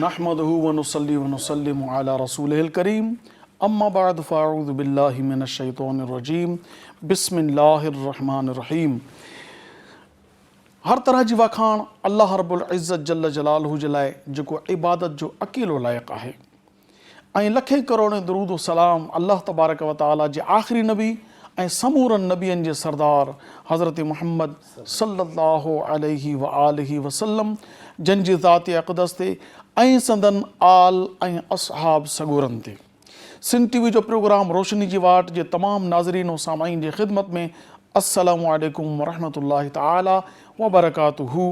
नहमदुहु व नुसल्ली व नुसल्लिमु अला रसूलिहिल करीम अम्मा बाद फ़अऊज़ु बिल्लाहि मिनश शैतानिर रजीम बिस्मिल्लाहिर रहमानिर रहीम। हर तरह जी वखाण अल्लाह रब्बुल इज़्ज़त जल्ल जलालहु जे लाइ जेको इबादत जो अकेलो लाइक़ु आहे ऐं लखे करोड़ दरूद व सलाम अल्लाह तबारक व तआला जे आख़िरी नबी ऐं समूरनि नबियनि जे सरदार हज़रत मुहम्मद सल्लल्लाहु अलैहि व आलिहि वसल्लम जंहिंजी ज़ात अक़दस ते ऐं संदन आल ऐं असहाब सगोरनि ते। सिंध टीवी जो प्रोग्राम रोशनी जी वाट जे तमामु नाज़रीन व सामाईन जी ख़िदमत में अस्सलामु अलैकुम व रहमतुल्लाहि तआला व बरकातुहू।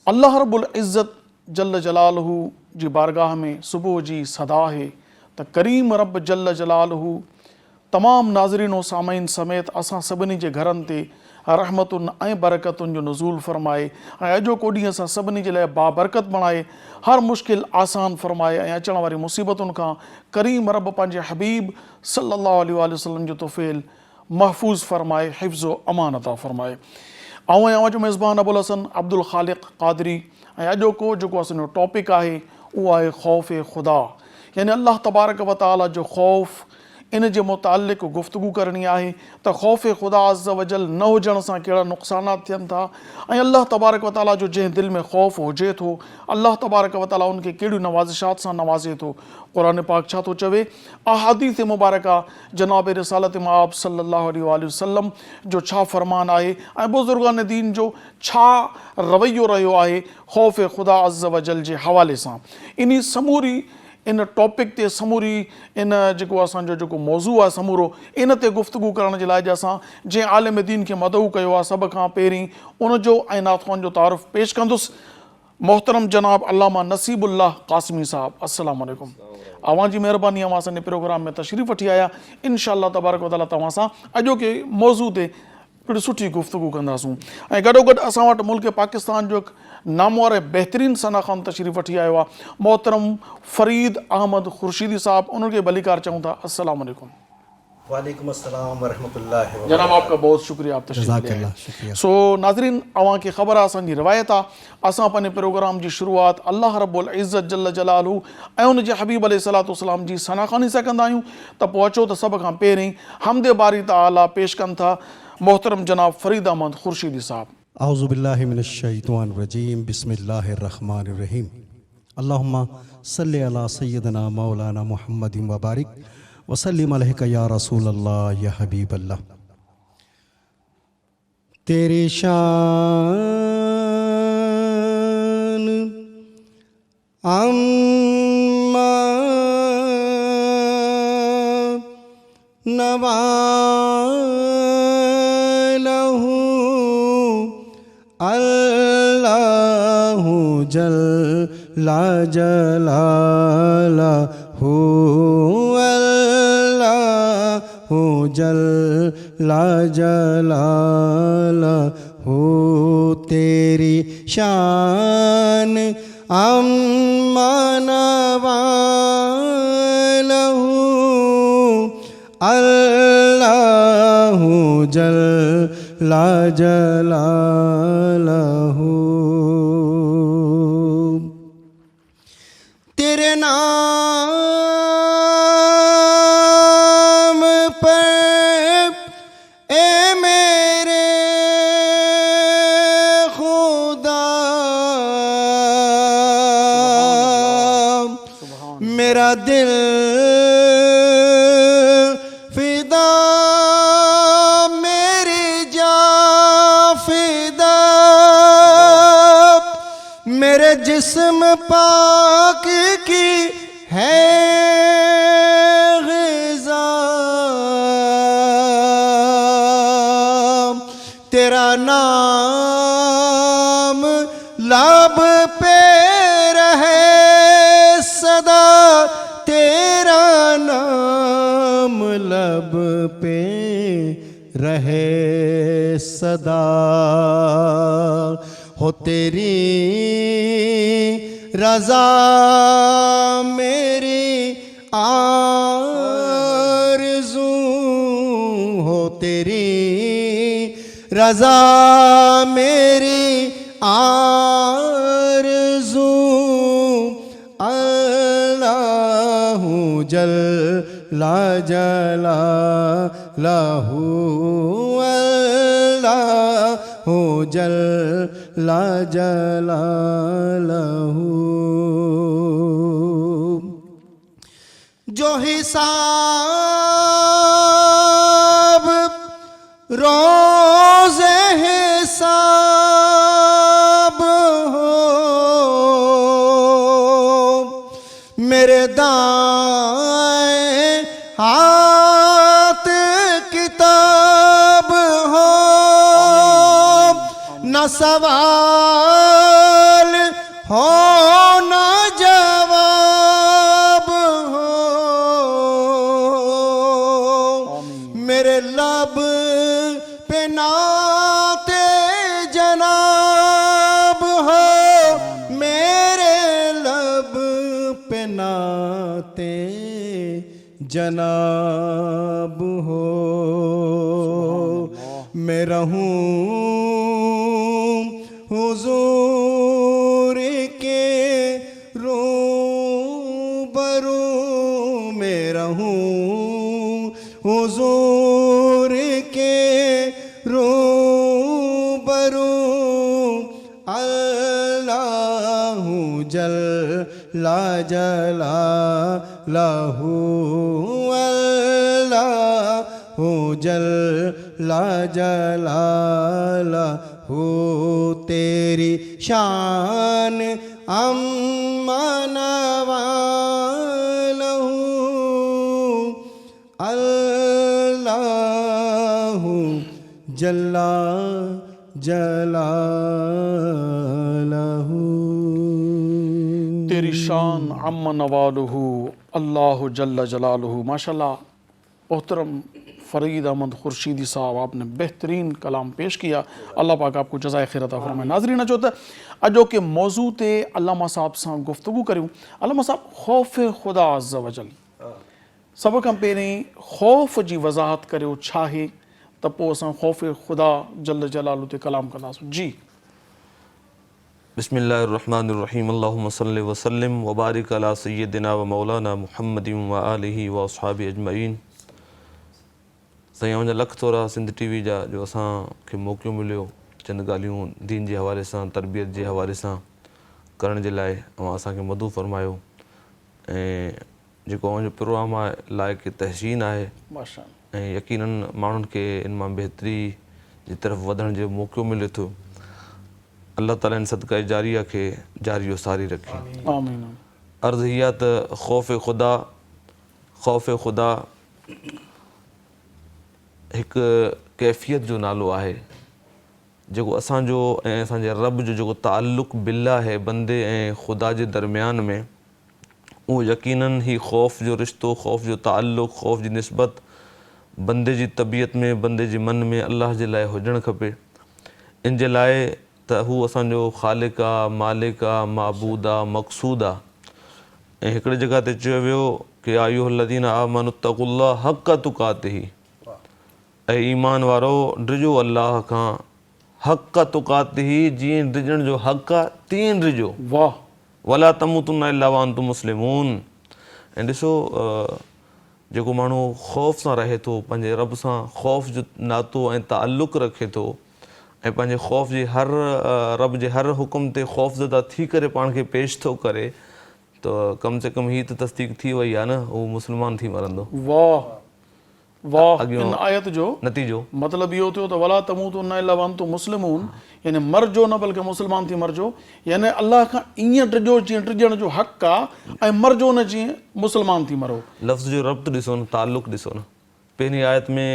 अल्लाह रब्बुल इज़्ज़त जल्ल जलालहू जी बारगाह में सुबुह जी सदा है त करीम रब जल्ल जलालहू तमाम नाज़रीन व सामाईन समेत असां सभिनी जे घरनि ते रहमतुन ऐं बरकतुनि जो नुज़ूल फ़रमाए ऐं अॼोको ॾींहुं असां सभिनी जे लाइ बाबरकत बणाए, हर मुश्किल आसान फ़रमाए ऐं अचण वारी मुसीबतुनि खां करीम रब पंहिंजे हबीब सल्लल्लाहु अलैहि वसल्लम जो तोफ़ेल महफ़ूज़ फ़रमाए, हिफ़्ज़ो अमान अता फ़रमाए। आऊं आहियां जो मेज़बान अबुल हसन अब्दुल ख़ालिक़ क़ादरी ऐं अॼोको जेको असांजो टॉपिक आहे उहो आहे ख़ौफ़ ख़ुदा, यानी अल्लाह तबारक व तआला जो ख़ौफ़। इन जे मुतालिक़ गुफ़्तगू करणी आहे त ख़ौफ़ ख़ुदा अज़्ज़ वजल न हुजण सां कहिड़ा नुक़सानात थियनि था ऐं अल्लाह तबारक व तआला जो जंहिं दिलि में ख़ौफ़ हुजे थो अल्लाह तबारक व तआला उनखे कहिड़ियूं नवाज़िशात सां नवाज़े थो। क़ुरान पाक छा थो चवे, अहादीस मुबारका जनाब रिसालत माब सल्लल्लाहु अलैहि वसल्लम जो छा फ़रमान आहे ऐं बुज़ुर्गान दीन जो छा रवैयो रहियो आहे ख़ौफ़ ख़ुदा अज़्ज़ वजल जे हवाले सां। इन समूरी इन टॉपिक ते समूरी इन जेको असांजो जेको मौज़ू आहे समूरो इन ते गुफ़्तगू करण जे लाइ असां जंहिं आलिम दीन खे मदऊ कयो आहे सभ खां पहिरीं उनजो ऐं नातख़्वान जो तारुफ़ पेश कंदुसि। मोहतरम जनाब अल्लामा नसीबुल्लाह क़ासिमी साहब, अस्सलामु अलैकुम। अवां जी महिरबानी अवां असांजे प्रोग्राम में तशरीफ़ वठी आया। इंशाअल्लाह तबारक व तआला तव्हां सां अॼोके मौज़ू ते हिकिड़ी सुठी गुफ़्तगू कंदासूं ऐं गॾोगॾु असां वटि मुल्क पाकिस्तान जो हिकु नामवर ऐं बहितरीन सनाख़ान तशरीफ़ वठी आयो आहे मोहतरम फ़रीद अहमद ख़ुर्शीदी साहब, उनखे भलीकार चऊं था। अस्सलामु अलैकुम। वालेकुम अस्सलाम व रहमतुल्लाहि व जनाब आपका बहुत शुक्रिया, आप तशरीफ़ ले आए। सो नाज़रीन, अवां खे ख़बर आहे असांजी रिवायत आहे असां पंहिंजे प्रोग्राम जी शुरूआत अल्लाह रब्बुल इज़्ज़त जल्ल जलालहू ऐं उनजे हबीब अलैहिस्सलातु वस्सलाम जी सनाख़ानी सां कंदा आहियूं। त पोइ अचो त सभ खां पहिरीं हमदे बारी तआला पेश कनि था मोहतरम जनाब फ़रीद अहमद ख़ुर्शीदी साहब। औज़ु बिल्लाहि मिनश शैतानिर रजीम बिस्मिल्लाहिर रहमानिर रहीम। अल्लाहुम्मा सल्लि अला सय्यिदना मौलाना मुहम्मदिन व बारिक वसल्लिम अलैका या रसूल अल्लाह या हबीब अल्लाह। तेरी शान अम्मा नवालहू अल्लाहु जल्ला जलालहू अल्लाहु जल्ला जलालहू। तेरी शान अम्मा नवालहू अल्लाहु जल्ला जलालहू। तेरे नाम पर ए मेरे खुदा मेरा दिल फिदा, मेरी जान फिदा, मेरे जिस्म पाक की है ग़िज़ा। तेरा नाम लब पे रहे सदा, तेरा नाम लब पे रहे सदा। हो तेरी रज़ा मेरी आरज़ू, हो तेरी रज़ा मेरी आरज़ू। जलालहू अल्लाहु जल्ला जलालहू। जो हिसाब रोज़े हिसाब हो मेरे दाएं हाथ किताब हो, न सवाल हो न जवाब हो, मेरे लब पे नाते जनाब हो, मेरे लब पे नाते जनाब हो। मैं रहूं हुजूर के रूबरू, मैं रहूं हुजूर के रूबरू, अल्लाहु जल्ला जलालहू अल्लाहु जल्ला जलालहू। तेरी शान अम्मा नवालहू अल्लाहु जल्ला जलालहू। तेरी शान अम्मा नवालुहु अल्लाह जल्ला जलालुहु। माशाल्लाह मोहतरम फ़रीद अहमद खुर्शीदी साहब, आपने बेहतरीन कलाम पेश किया। अल्लाह पाक आपको जज़ाए खैर अता फ़रमाए। नाज़रीन अचो अजो के मौजू ते अल्लामा साहब सां गुफ्तगू करूं। अल्लामा साहब, ख़ौफ़ ख़ुदा अज़्ज़ व जल, सब खां पहिरीं ख़ौफ़ जी वज़ाहत करियो छा आहे, त पोइ असां ख़ौफ़ ख़ुदा जल जलालु ते कलाम कंदासीं। जी बिस्मिल्लाहिर्रहमानिर्रहीम। अल्लाहुम्मा सल्लि व सल्लिम व बारिक अला सय्यदिना व मौलाना मुहम्मदिन व आलिहि व अस्हाबि अजमईन। साईं, लख थोरा सिंध टीवी जा जो असांखे मौक़ो मिलियो चंद ॻाल्हियूं दीन जे हवाले सां, तरबियत जे हवाले सां करण जे लाइ, ऐं असांखे मदू फ़रमायो। ऐं जेको अव्हांजो प्रोग्राम आहे लाइक़ तहसीन आहे, माशाअल्लाह, ऐं यकीनन माण्हुनि खे इन मां बहितरी जी तरफ़ वधण जो मौक़ो मिले थो। अल्लाह ताला इन सदक़ा जारिया खे जारी व सारी रखे। आमीन। अर्ज़ इहा त ख़ौफ़ ख़ुदा हिकु कैफ़ियत जो नालो आहे, जेको असांजो ऐं असांजे रब जो जेको ताल्लुक़ बिल्लाह आहे, बंदे ऐं ख़ुदा जे दरमियान में, उहो यकीनन ही ख़ौफ़ जो रिश्तो, ख़ौफ़ जो ताल्लुक़, ख़ौफ़ जी निस्बत बंदे जी तबियत में, बंदे जे मन में अल्लाह जे लाइ हुजणु खपे। इन जे लाइ त हू असांजो ख़ालिक़ आहे, मालिक आहे, माबूद आहे, मक़सूद आहे। ऐं हिकिड़ी जॻह ते चयो वियो कि या अय्युहल्लज़ीना आमनु इत्तक़ुल्लाह हक़ तुक़ातिही, ऐं ईमान वारो डिॼो अल्लाह खां हक़ तुक़ातिही, जीअं डिॼण जो हक़ आहे तीअं डिॼो। वाह। वला तमूतुन्ना इल्ला व अंतुम मुस्लिमून। ऐं ॾिसो, जेको माण्हू ख़ौफ़ सां रहे थो, पंहिंजे रब सां ख़ौफ़ जो नातो ऐं ताल्लुक़ रखे थो, ऐं पंहिंजे ख़ौफ़ जे रब जे हर हुकुम ते ख़ौफ़ज़दा थी करे पाण खे पेश थो करे, त कम से कम हीअ त तस्दीक़ थी वई आहे न, उहो मुस्लमान थी मरंदो। वाह वाह। अॻियों इन आयत जो नतीजो मतिलबु इहो थियो त वला तमूतुन्ना इल्ला व अंतुम मुस्लिमून, यानी मरजो न बल्कि मुस्लमान थी मरजो। यानी अल्लाह खां ईअं डिॼो जीअं डिॼण जो हक़ आहे, ऐं मरजो न जीअं मुस्लमान थी मरो। लफ़्ज़ जो रब्त ॾिसो न, ताल्लुक़ ॾिसो न। पहिरीं आयत में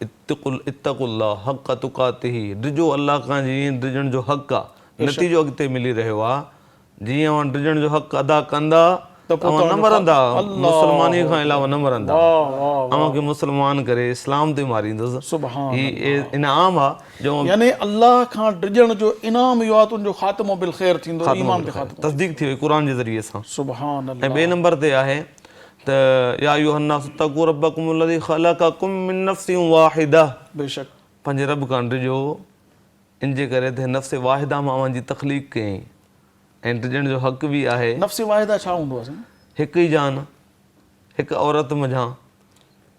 इत्तक़ुल्लाह हक़ तुक़ातिही, डिॼो अल्लाह खां जीअं डिॼण जो हक़ आहे। नतीजो अॻिते मिली रहियो आहे, जीअं अव्हां डिॼण जो हक़ अदा कंदा तव्हां न मरंदा, मुस्लमानी खां अलावा न मरंदा। अव्हांखे मुस्लमान करे इस्लाम ते मारींदुसि। सुभान हीअ इनाम आहे जो, यानी अल्लाह खां डिॼण जो इनाम इहो आहे तुंहिंजो ख़ात्मो बिल ख़ैर थींदो, ईमान ते ख़ात्मो। तस्दीक़ थी वई क़ुर जे ज़रिए सां। सुभान ऐं अल्लाह। ॿिए नंबर ते आहे त या अय्युहन्नास इत्तक़ू रब्बकुम अल्लज़ी ख़लक़कुम मिन नफ़्सिन वाहिदा, बेशक पंहिंजे रब खां डिॼो, इन जे करे त नफ़्स वाहिदा मां अव्हांजी तख़लीक़ कयईं। ऐं डिॼण जो हक़ बि आहे। नफ़्स वाहिदा छा हूंदो आहे? हिकु ई जान, हिकु औरत मझां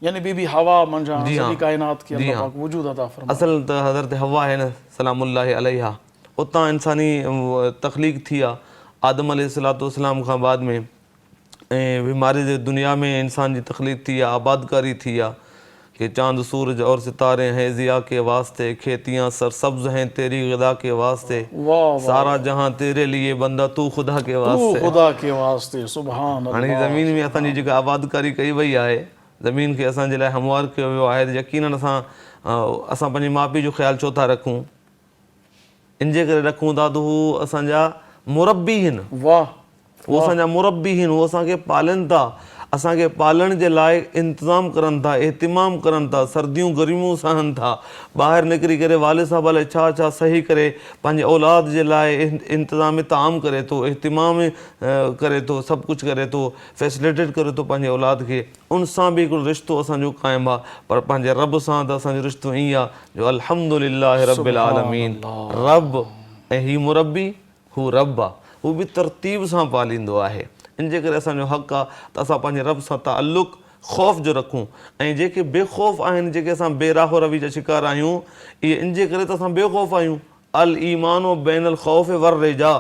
यानी बीबी हवा मंझां जी हाँ। सॼी काइनात खे जी अल्लाह हाँ। पाक वजूद अता फरमायो। असल त हज़रत हवा है न सलामुल्लाहि अलैहा, उतां इंसानी तख़लीक़ थी आहे आदम अलैहिस्सलाम खां बाद में, ऐं बीमारी जे दुनिया में इंसान जी तख़लीक़ थी आहे, आबादकारी थी आहे कि चांद सूरज और सितारे हैं ज़िया के वास्ते, खेतियाँ सरसब्ज़ हैं तेरी ग़िज़ा के वास्ते, वाह वाह, सारा जहां तेरे लिए बंदा तू ख़ुदा के तू वास्ते। ख़ुदा के वास्ते, सुभान हाणे अल्लाह। ज़मीन में असांजी जेका आबादकारी कई वई आहे, ज़मीन खे असांजे लाइ हमवार कयो वियो आहे, त यकीनन असां पंहिंजे माउ पीउ जो ख़्यालु छो था रखूं? इन जे करे रखूं था त हू असांजा मुरबी आहिनि, वाह, उहो असांजा मुरबी आहिनि, उहो असांखे पालनि था, असांखे पालण जे लाइ इंतज़ाम करनि था, एहतिमाम करनि था, सर्दियूं गर्मियूं सहनि था, ॿाहिरि निकिरी करे वाले साहब लाइ छा छा सही करे पंहिंजे औलाद जे लाइ इंतज़ाम ताम करे थो, एहतिमाम करे थो, सभु कुझु करे थो, फैसिलिटेट करे थो पंहिंजे औलाद खे, उन सां बि हिकिड़ो रिश्तो असांजो क़ाइमु आहे। पर पंहिंजे रब सां त असांजो रिश्तो ईअं आहे जो अल्हम्दुलिल्लाह रब्बिल आलमीन, रब ऐं ही मुरबी हू रब आहे, हू बि तरतीब सां पालींदो आहे। इन जे करे असांजो हक़ु आहे त असां पंहिंजे रब सां ताल्लुक़ ख़ौफ़ जो रखूं, ऐं जेके बेख़ौफ़ आहिनि, जेके असां बेराहो रवी जा शिकार आहियूं, इहे इन जे करे त असां बेख़ौफ़ आहियूं। अल ईमानो बैनल ख़ौफ़ वर रेजा,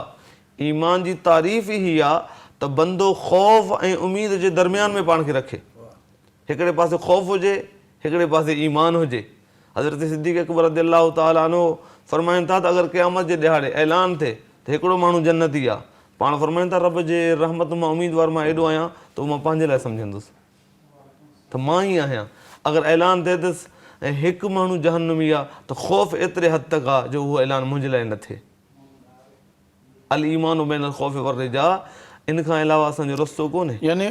ईमान जी तारीफ़ ई आहे त बंदो ख़ौफ़ ऐं उमीद जे दरमियान में पाण खे रखे, हिकिड़े पासे ख़ौफ़ हुजे, हिकिड़े पासे ईमान हुजे। हज़रत सिद्दीक़ अकबर रज़ियल्लाहु तआला अन्हु फरमाइनि था त अगरि क़यामत जे ॾिहाड़े ऐलान थिए त हिकिड़ो माण्हू जन्नती आहे, पाण फरमाइनि था रब जे रहमत मां उमीदवार मां एॾो आहियां त मां पंहिंजे लाइ सम्झंदुसि त मां ई आहियां। अगरि ऐलान थिए त हिकु माण्हू जहन्नमी आहे त ख़ौफ़ एतिरे हद तक आहे जो उहो ऐलान मुंहिंजे लाइ न थिए। अल ईमान बैनल ख़ौफ़ वर रिजा, इन खां अलावा असांजो रस्तो कोन्हे। यानी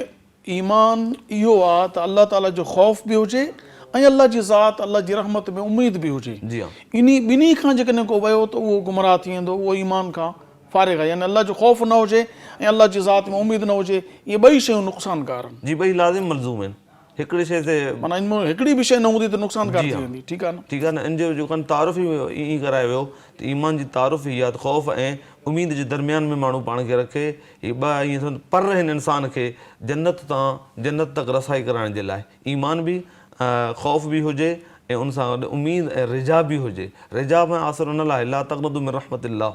ईमान इहो आहे त अल्लाह ताला जो ख़ौफ़ बि हुजे ऐं अल्लाह जी ज़ात, अल्लाह जी रहमत में उमेद बि हुजे। जी हाँ। इन्ही ॿिन्ही खां जेकॾहिं को वियो त उहो गुमराह थी वेंदो, उहो ईमान खां फारिग आहे। यानी अल्लाह जो ख़ौफ़ न हुजे ऐं अल्लाह जी ज़ात में उमेद न हुजे, इहे ॿई शयूं नुक़सानकार आहिनि। जी, ॿई लाज़िम मलज़ूम आहिनि। हिकिड़ी शइ ते माना इन में हिकिड़ी बि शइ न हूंदी त नुक़सानकार थी वेंदी। ठीकु आहे न? ठीकु आहे न, इन जो जेको तारुफ़ ई ईअं करायो वियो त ईमान जी तारुफ़ ई आहे त ख़ौफ़ ऐं उमीद जे दरमियान में माण्हू पाण खे रखे। हीअ ॿ ईअं पर हिन इंसान खे जन्नत तक रसाई कराइण जे लाइ ईमान बि, ख़ौफ़ बि हुजे ऐं उन सां गॾु उमीद ऐं रिजा बि हुजे। रिजा में आसर उन लाइ ला तक़नतू मिन रहमतिल्लाह,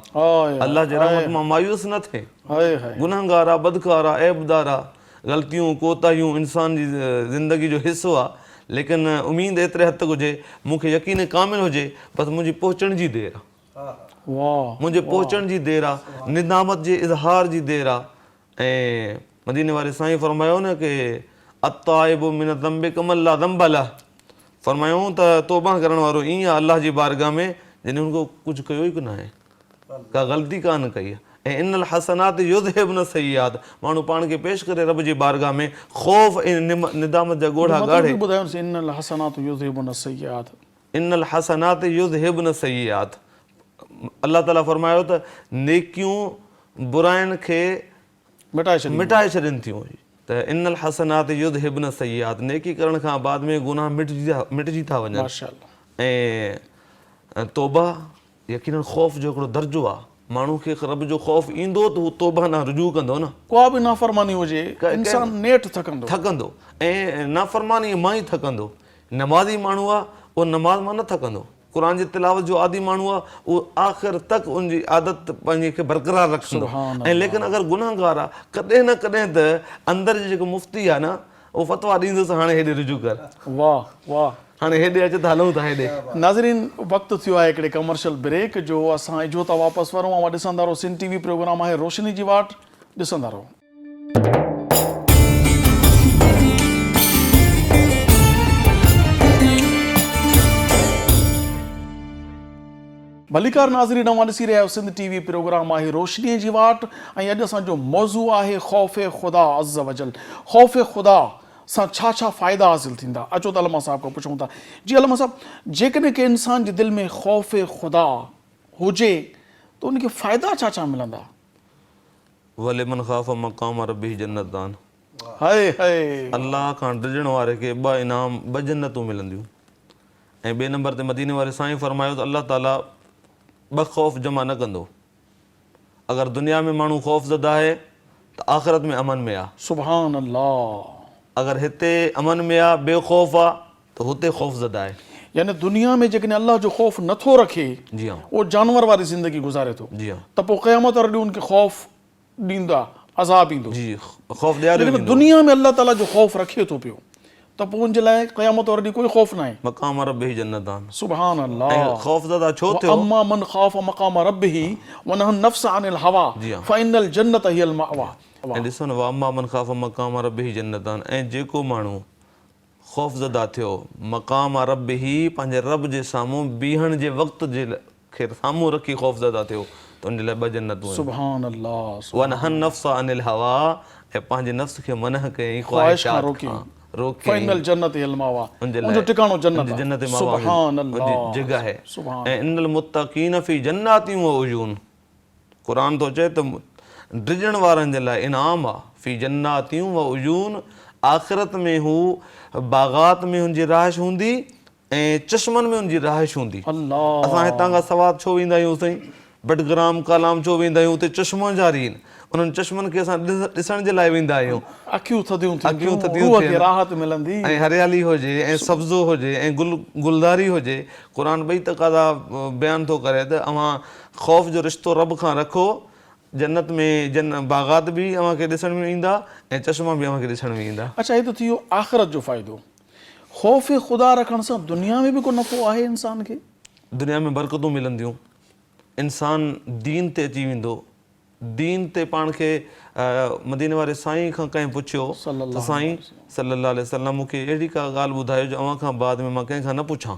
अल्लाह जे रहमत मां मायूस न थिए। गुनहगार आहे, बदकार आहे, ऐबदार आहे, ग़लतियूं कोताहियूं इंसान जी ज़िंदगी जो हिसो आहे, लेकिन उमीद एतिरे हद तक हुजे, मूंखे यकीन कामिल हुजे बसि मुंहिंजी पहुचण जी देरि आहे, मुंहिंजे पहुचण जी देरि आहे, निदामत जे इज़हार जी देरि आहे। ऐं मदीने वारे साईं फरमायो न कि अताइबु मिन ज़ंबि कमल ला ज़ंब लह, फरमायूं त तौबा करण वारो ईअं आहे अल्लाह जी बारगाह में जॾहिं हुनखे कुझु कयो ई कोन आहे, का ग़लती कान कई आहे। ऐं इनल हसनात युज़हिबन सय्यात, माण्हू पाण खे पेश करे रब जी बारगाह में ख़ौफ़ ऐं निदामत जा ॻोढ़ा ॻाढ़े। इनल हसनात युज़हिबन सय्यात, इनल हसनात युज़हिबन सय्यात, अल्लाह ताला फरमायो त नेकियूं बुराइनि खे मिटाए छॾनि थियूं। त इनल हसनात युज़हिबन सय्यात, नेकी करण खां बाद में गुनाह मिटिजी था वञनि। ऐं तौबा यकीनन ख़ौफ़ जो हिकिड़ो दर्जो आहे, माण्हू खे रब जो ख़ौफ़ ईंदो त हू तौबा न रुजू कंदो न, को बि नाफ़रमानी हुजे इंसान नेठि थकंदो, ऐं नाफ़रमानी मां ई थकंदो। नमाज़ी माण्हू आहे उहो नमाज़ मां न थकंदो, क़ुरान जी तिलावत जो आदी माण्हू आहे उहो आख़िर तक उनजी आदत पंहिंजे खे बरक़रार रखंदो। ऐं लेकिन अगरि गुनाहगार आहे, कॾहिं न कॾहिं त अंदरि जी जेको मुफ़्ती आहे न, उहो फ़तवा ॾींदुसि हाणे हेॾे रुजू कर, वाह वाह, हाणे हेॾे अच त हलूं था हेॾे। नाज़रीन, वक़्तु थियो आहे हिकिड़े कमर्शियल ब्रेक जो, असां इजो था वापसि वरूं। ऐं ॾिसंदा रहो सिंध टीवी प्रोग्राम आहे रोशनी जी वाट, ॾिसंदा रहो। भलीकार नाज़रीन, नवां ॾिसी रहिया आहियो सिंध टीवी प्रोग्राम आहे रोशनीअ जी वाट, ऐं अॼु असांजो मौज़ू आहे ख़ौफ़ ख़ुदा अज़्ज़ वजल। ख़ौफ़ ख़ुदा सां छा छा फ़ाइदा हासिलु थींदा? अचो त अलमा साहिब खां पुछूं था। जी अलमा साहिब, जेकॾहिं के इंसान जे दिलि में ख़ौफ़ ख़ुदा हुजे त उनखे फ़ाइदा छा छा मिलंदा? वलिमन ख़ाफ़ मक़ाम रब्बिही जन्नतान, हाय हाय, अल्लाह खां डिॼण वारे खे ॿ इनाम, ॿ जन्नतूं मिलंदियूं। ऐं ॿिए नंबर ते मदीने वारे साईं फरमायो त अल्लाह ताला ॿ ख़ौफ़ जमा न कंदो। अगरि दुनिया में माण्हू ख़ौफ़ ज़दा आहे त आख़िरत में अमन में आहे। सुभान अल्लाह। अगरि हिते अमन में आहे, बेखौफ़ आहे, त हुते ख़ौफ़ज़दा आहे। यानी दुनिया में जेकॾहिं अल्लाह जो ख़ौफ़ नथो रखे जी हाँ, उहो जानवर वारी ज़िंदगी गुज़ारे थो, जी हाँ, त पोइ क़यामत वारे ॾींहुं उनखे ख़ौफ़ ॾींदा, अज़ाब ईंदो। जी, ख़ौफ़ ॾियारियो लेकिन वेंदो। दुनिया में अल्लाह ताला जो ख़ौफ़ रखे थो पियो, त पोइ उनजे लाइ क़यामत वारे ॾींहुं कोई ख़ौफ़ न आहे। मक़ाम रब्बिही जन्नतान। सुभान ऐं अल्लाह। ख़ौफ़ज़दा छो थियो? अम्मा मन ख़ाफ़ मक़ाम रब्बिही व नहा नफ्स अनिल हवा जी हाँ। फ़इनल जन्नत हियल मअवा। ऐं ॾिसो न, वा अम्मा मन ख़ाफ़ मक़ाम रब्बिही जन्नतान, ऐं जेको माण्हू ख़ौफ़ज़दा थियो मक़ाम रब्बिही, पंहिंजे रब जे साम्हूं बीहण जे वक़्त जे खे साम्हूं रखी ख़ौफ़ज़दा थियो, त उनजे लाइ 2 जन्नतूं आहिनि। सुभान अल्लाह। वन हन नफ्स अनिल हवा, ऐं पंहिंजे नफ्स खे मनह कयईं ख्वाहिश खां ख़्वाहिशात खां रोके। फ़इनल जन्नत हियल मअवा, उनजे उनजो लाइ टिकाणो जन्नत आहे। जन्नत मावा सुभान उनजी अल्लाह। जॻह आहे। सुभान। ऐं इनल मुत्तक़ीन फ़ी जन्नातियूं व उयून, क़ुरान थो चए त डिॼण वारनि जे लाइ इनाम आहे। फ़ी जन्नातियूं व उयून, आख़िरत में हू बाग़ात में हुनजी रहाइश हूंदी ऐं चश्मनि में हुनजी रहाइश हूंदी। अल्लाह। असां हितां खां सवाद छो वेंदा आहियूं साईं, बटग्राम कालाम छो वेंदा आहियूं? उते चश्मा जारी आहिनि, उन्हनि चश्मनि खे असां ॾिसण जे लाइ वेंदा आहियूं। अखियूं थधियूं अखियूं थींदियूं, थधियूं रूह खे थियनि, राहत मिलंदी। ऐं हरियाली हुजे, ऐं सब्ज़ो हुजे, ऐं गुलदारी हुजे। क़ुरान ॿई तक़ाज़ा बयानु थो करे त अव्हां ख़ौफ़ जो रिश्तो रब खां रखो, जन्नत में बाग़ात बि अव्हांखे ॾिसण में ईंदा ऐं चश्मा बि अव्हांखे ॾिसण में ईंदा। अच्छा, हे त थी वियो आख़िरत जो फ़ाइदो। ख़ौफ़ ख़ुदा रखण सां दुनिया में बि को नफ़ो आहे इंसान खे? दुनिया में बरकतूं मिलंदियूं, इंसान दीन ते अची वेंदो। दीन ते पाण खे मदीने वारे साईं खां कंहिं पुछियो त साईं सल्लल्लाहु अलैहि वसल्लम मूंखे अहिड़ी का ॻाल्हि ॿुधायो जो अव्हां खां बाद में मां कंहिंखां न पुछां।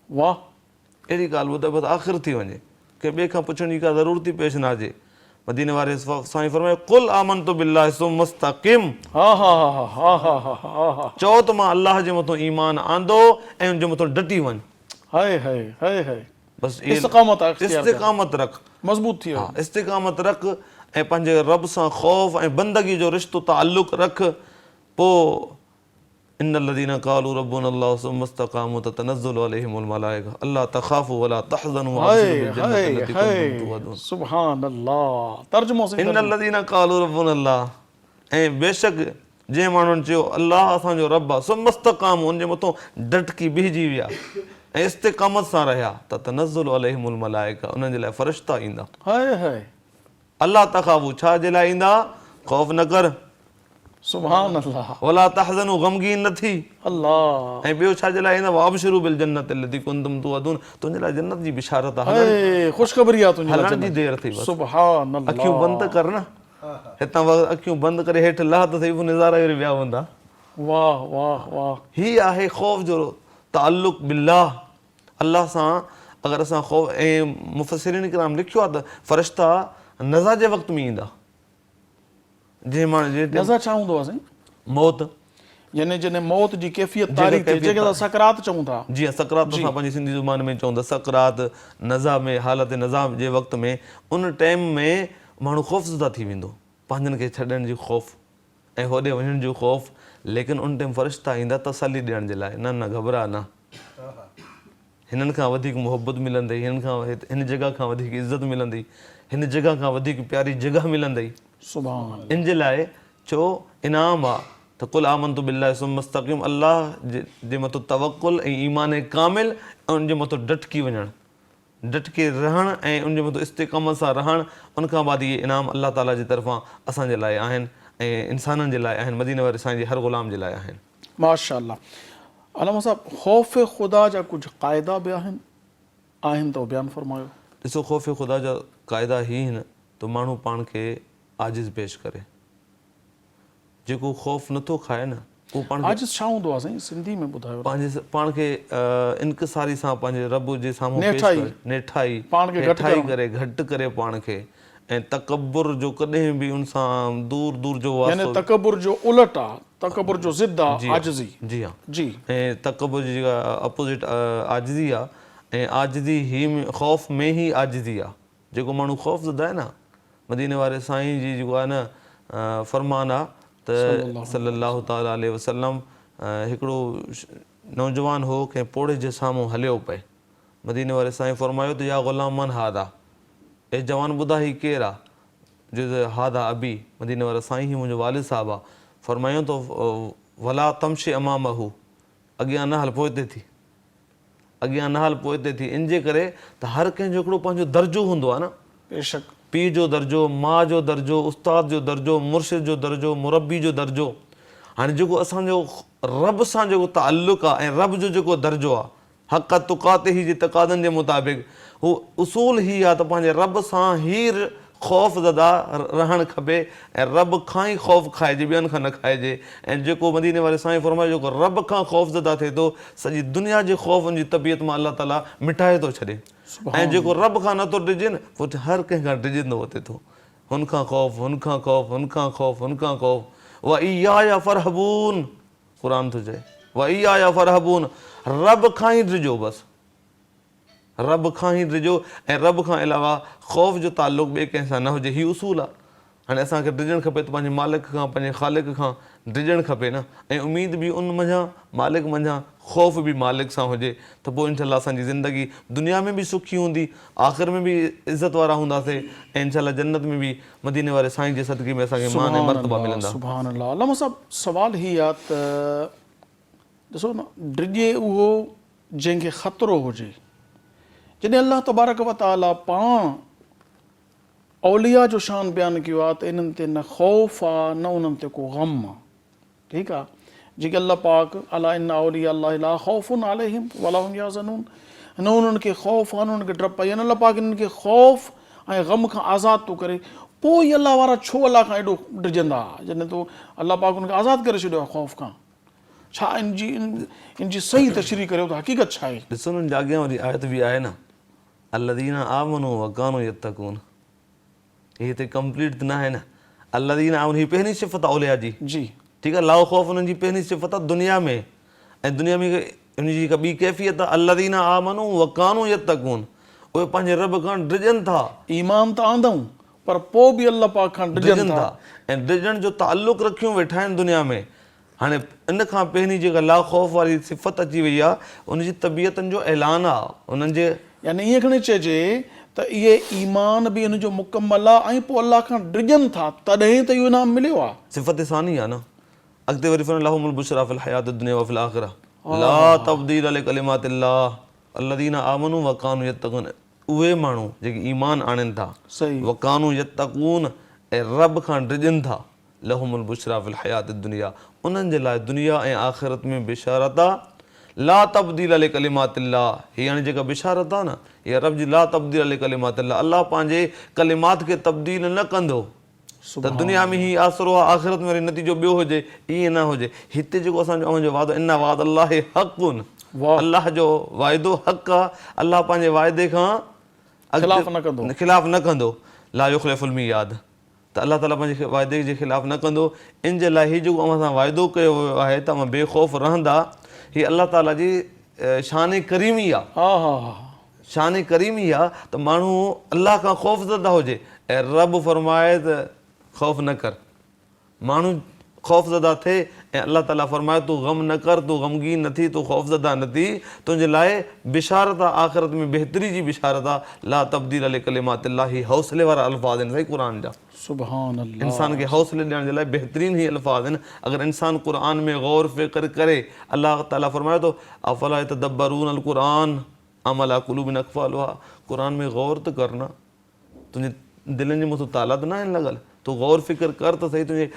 वाह। अहिड़ी ॻाल्हि ॿुधायो बसि आख़िर थी वञे, कंहिं ॿिए खां पुछण जी का ज़रूरत ई पेश न अचे। मदीने वारे साईं फरमायो, कुल आमनतु बिल्लाहि सुम्मा इस्तक़िम। हा हा हा हा हा हा हा हा। चओ त मां अलाह जे मथां ईमान आंदो ऐं हुनजे मथां डटी वञ। हाय हाय हाय हाय। बसि इस्तिक़ामत इख्तियार कर, इस्तिक़ामत रख, मज़बूत थी हा वियो। इस्तिक़ामत रख, ऐं पंहिंजे रब सां ख़ौफ़ ऐं बंदगी जो रिश्तो ताल्लुक़ रख। पोइ इन्नल लज़ीना क़ालू रब्बुना अल्लाह सुम्मा इस्तक़ामू ततनज़्ज़लु अलैहिमुल मलाइका अल्ला तख़ाफ़ू वला तहज़नू वअब्शिरू बिल जन्नति लती कुंतुम तुअदून। सुभान अल्लाह। तर्जुमो से इन्नल लज़ीना क़ालू रब्बुना अल्लाह, ऐं बेशक जंहिं माण्हुनि चयो अल्लाह असांजो रब आहे, सुम्मा इस्तक़ामू, उनजे मथां डटकी बीहजी विया ऐं इस्तिक़ामत सां रहिया, ततनज़्ज़लु अलैहिमुल मलाइका, उन्हनि जे लाइ फ़रिश्ता ईंदा। हाय हाय। अल्लाह तख़ाफ़ू, छा जे लाइ ईंदा? ख़ौफ़ न कर, सुभान अल्लाह। वला तहज़नू, गमगीन न थी, अल्लाह। ऐं ॿियो छा जे लाइ ईंदा? वअब्शिरू बिल जन्नति लती कुंतुम तुअदून, तुंहिंजे लाइ जन्नत जी बिशारत आहे, हाय, ख़ुशख़बरी आहे तुंहिंजे लाइ हलण जी जन्नत। देरि थी बसि। सुभान अल्लाह। अखियूं बंदि कर न, हितां अखियूं बंदि करे हेठि लह त सही, नज़ारा विया हूंदा। वाह वाह वाह। हीअ आहे ख़ौफ़ जो ताल्लुक़ बिल्लाह, अल्लाह सां। अगरि असां ख़ौफ़, ऐं मुफ़स्सिरीन किराम लिखियो आहे त फ़रिश्ता नज़ा जे वक़्त में ईंदा। जंहिं माण्हू नज़र छा हूंदो आहे साईं? मौत, यानी जॾहिं मौत जी कैफ़ियत तारीख़ थिए, जंहिंखे असां सकरात चऊं था। जीअं सकरात असां पंहिंजी सिंधी ज़ुबान में चऊं था, सकरात नज़ा में, हालत नज़ा जे वक़्त में, उन टाइम में माण्हू ख़ौफ़ज़दा थी वेंदो, पंहिंजनि खे छॾण जी ख़ौफ़ ऐं होॾे वञण जो ख़ौफ़। लेकिन उन टाइम फ़रिश्ता ईंदा तसली ॾियण जे लाइ, न न घबरा न, हिननि खां वधीक मुहबत मिलंदई, हिन जॻह खां वधीक इज़त मिलंदी, हिन जॻह खां वधीक प्यारी जॻह मिलंदई। सुभान। इन जे लाइ छो इनाम आहे त कुल आमनतु बिल्लाहि सुम्मा इस्तक़िम, अल्लाह जे मथां तवक्कुल ऐं ईमान कामिल, ऐं उनजे मथां डटकी वञणु, डटके रहणु, ऐं उनजे मथां इस्तिक़ामत सां रहणु। उनखां बाद इहे इनाम अल्लाह ताला जी तरफ़ां असांजे लाइ आहिनि ऐं इंसाननि जे लाइ आहिनि, मदीने वारे साईं जे हर ग़ुलाम जे लाइ आहिनि। माशाअल्लाह। अलामा साहब, ख़ौफ़ ख़ुदा जा कुझु क़ाइदा बि आहिनि त उहो बयानु फ़रमायो। ॾिसो, ख़ौफ़ ख़ुदा जा क़ाइदा ही आहिनि त माण्हू पाण खे आजिज़ पेश करे। जेको ख़ौफ़ नथो खाए न, उहो पाण खे आजिज़ छा हूंदो आहे साईं? सिंधी में ॿुधायो। पंहिंजे पाण खे इनकिसारी सां पंहिंजे रब जे साम्हूं पेश नेठाई, करे, नेठाई, पाण खे घटि हेठाई करणु। करे, घटि करे पाण खे, ऐं तकब्बुर जो कॾहिं बि उन सां दूर दूर जो यानी वास्तो। तकबुर जो उलट आहे, तकबुर जो ज़िद आहे जी आजिज़ी। जी हा, जी। ऐं तकब्बुर जी जेका अपोज़िट आजिज़ी आहे, ऐं आजिज़ी ही ख़ौफ़ में ई आजिज़ी आहे। जेको माण्हू ख़ौफ़ज़दा आहे न, मदीने वारे साईं जी जेको आहे न फ़रमान आहे त सल्लल्लाहु ताला अलैहि वसल्लम, हिकिड़ो नौजवान हो, कंहिं पोड़े जे साम्हूं हलियो पए, मदीने वारे साईं फ़रमायो त या ग़ुलाम मन हादा, ए जवान ॿुधा ही केरु आहे? जो हादा अबी, मदीने वारा साईं ही मुंहिंजो वालिद साहिबु आहे। फ़रमायो त वला तमशे अमामहू, अॻियां न हल पोइ ते थी, अॻियां न हल पोइ ते थी। इन जे करे त हर कंहिंजो हिकिड़ो पंहिंजो दर्जो हूंदो आहे न, बेशक पीउ जो दर्जो, माउ जो दर्जो, उस्ताद जो दर्जो, मुर्शिद जो दर्जो, मुरबी जो दर्जो। हाणे जेको असांजो रब सां जेको ताल्लुक़ आहे ऐं रब जो जेको दर्जो आहे, हक़ तुक़ाते ही जे तक़ादनि जे मुताबिक़, हू उसूल ही आहे त पंहिंजे रब सां ई ख़ौफ़ ज़दा रहणु खपे ऐं रब खां ई ख़ौफ़ खाइजे, ॿियनि खां न खाइजे। ऐं जेको मदीने वारे साईं फरमायो जेको रब खां ख़ौफ़ ज़दा थिए थो, सॼी दुनिया जे ख़ौफ़ जी तबियत मां अलाह ताला मिटाए थो छॾे। ऐं जेको रब खां नथो डिॼे न, पोइ हर कंहिंखां डिॼंदो थिए थो, हुन खां ख़ौफ़, हुन खां ख़ौफ़, हुन खां ख़ौफ़, हुन खां ख़ौफ़। व इया फरहबून, क़ुरान थो चए, व इया फरहबून, रब खां ई डिॼो, बसि रब खां ई डिॼो ऐं रब खां अलावा ख़ौफ़ जो ताल्लुक़ ॿिए कंहिं सां न हुजे। हीउ उसूल आहे। हाणे असांखे डिॼणु खपे त पंहिंजे मालिक खां, पंहिंजे ख़ालिक खां डिॼणु खपे न, ऐं उमेद बि उन मंझां मालिक मंझां, ख़ौफ़ बि मालिक सां हुजे, त पोइ इनशा असांजी ज़िंदगी दुनिया में बि सुखी हूंदी, आख़िर में बि इज़त वारा हूंदासीं, ऐं इनशा जन्नत में बि मदीने वारे साईं जे सदक़े में असांखे मान ऐं मर्तबा मिलंदा। सुभान अल्लाह। अल्लामा साहब, सवाल ही आहे त ॾिसो न, डिॼे उहो जंहिंखे ख़तरो हुजे। जॾहिं अल्लाह तबारक व ताला पाण औलिया जो शान बयानु कयो आहे त इन्हनि ते न ख़ौफ़ आहे, न उन्हनि ते को ग़म आहे, ठीकु आहे। जेके अल्लाह पाक अला इन औलिया अल्लाह ला ख़ौफ़ुन अलैहिम वला हुम यहज़नून, न उन्हनि खे ख़ौफ़ आहे, न उन्हनि खे डपु आहे। अल्लाह पाक इन्हनि खे ख़ौफ़ ऐं ग़म खां आज़ादु थो करे, पोइ अल्लाह वारा छो अल्लाह खां एॾो डिॼंदा? जॾहिं तो अल्लाह पाक उनखे आज़ादु करे छॾियो आहे ख़ौफ़ खां। छा इनजी सही तशरीह करियो त हक़ीक़त छा आहे? ॾिसो न, अॻियां वारी आयत बि आहे न, अल्लज़ीना आमनू व कानू यत्तकून, हीअ त कंप्लीट त न आहे न। अल्लज़ीना आमनू ही पहिरीं सिफ़त आहे औलिया जी, जी ठीकु आहे। लाओ ख़ौफ़ उन्हनि जी पहिरीं सिफ़त आहे दुनिया में, ऐं दुनिया में हुनजी हिकु ॿी कैफ़ियत आहे, अल्लज़ीना आमनू व कानू यत्तकून, उहे पंहिंजे रब खां डिॼनि था। ईमान त आंदऊं, पर पोइ बि अल्लाह पाक खां डिॼनि था, ऐं डिॼण जो ताल्लुक़ रखियूं वेठा आहिनि दुनिया में। हाणे इन खां पहिरीं जेका ला ख़ौफ़ वारी सिफ़त अची वई आहे, उनजी तबियतनि जो ऐलान आहे, उन्हनि जे यानी ईअं खणी चइजे त इहे ईमान बि इनजो मुकमल आहे ऐं पोइ अल्लाह खां डिॼनि था, तॾहिं त इहो इनाम मिलियो आहे। सिफ़त सानी आहे न। अॻिते वरी फरमायो लहुमुल बुशरा फिल हयात दुनिया व फिल आख़िरा ला तब्दील लिकलिमातिल्लाह अल्लज़ीना आमनू व कानू यत्तकून, उहे माण्हू जेके ईमान आणनि था, सही व कानू यत्तकून, ऐं रब खां डिॼनि था, लहुमुल बुशरा फिल हयात दुनिया, उन्हनि जे लाइ दुनिया ऐं आख़िरत में बिशारत आहे। ला तब्दील लिकलिमातिल्लाह, हीअ हाणे जेका बिशारत आहे न, हीअ रब जी ला तब्दील लिकलिमातिल्लाह, अल्लाह पंहिंजे कलिमात खे तब्दील न कंदो। त दुनिया में ही आसरो आहे, आख़िरत में वरी नतीजो ॿियो हुजे, ईअं न हुजे। हिते जेको असांजो अव्हांजो वाइदो, इन्ना वाद अल्लाह हक़ुन, अल्लाह जो वाइदो हक़ आहे, अल्लाह पंहिंजे वाइदे खां ख़िलाफ़ न कंदो। ला युख़लिफ़ुल मियाद, त अल्लाह ताला पंहिंजे वाइदे जे ख़िलाफ़ न कंदो। इन जे लाइ हीउ जेको अव्हां सां वाइदो कयो वियो आहे त अव्हां बेख़ौफ़ रहंदा, हीअ अल्लाह ताला जी शान करीमी आहे। हा हा हा, शान करीमी आहे त माण्हू अल्लाह खां ख़ौफ़ ज़दा हुजे, ऐं रब फरमाए त ख़ौफ़ न कर, माण्हू ख़ौफ़ ज़दा थिए, ऐं अल्लाह ताला फरमाए तूं ग़म न कर, तूं ग़मगीन न थी, तूं ख़ौफ़ ज़दा न थी, तुंहिंजे लाइ बिशारत आहे, आख़िरत में बहितरी जी बिशारत आहे। ला तब्दील लिकलिमातिल्लाह, ही हौसले वारा अल्फाज़ आहिनि साईं क़ुरान जा। सुभान अल्लाह। इंसान खे हौसले ॾियण जे लाइ बहितरीन ही अल्फाज़ आहिनि। अगरि इंसान क़ुरान में ग़ौर फ़िक्र करे, अल्लाह ताला फरमाए थो अफ़ला यतदब्बरून अल क़ुरान अम अला क़ुलूबिन अक़फ़ालुहा, क़ुरान में ग़ौर त कर न, तुंहिंजे दिलनि जे मथां ताला त न आहिनि लॻल, तूं ग़ौर फ़िक्र कर त सही। तुंहिंजे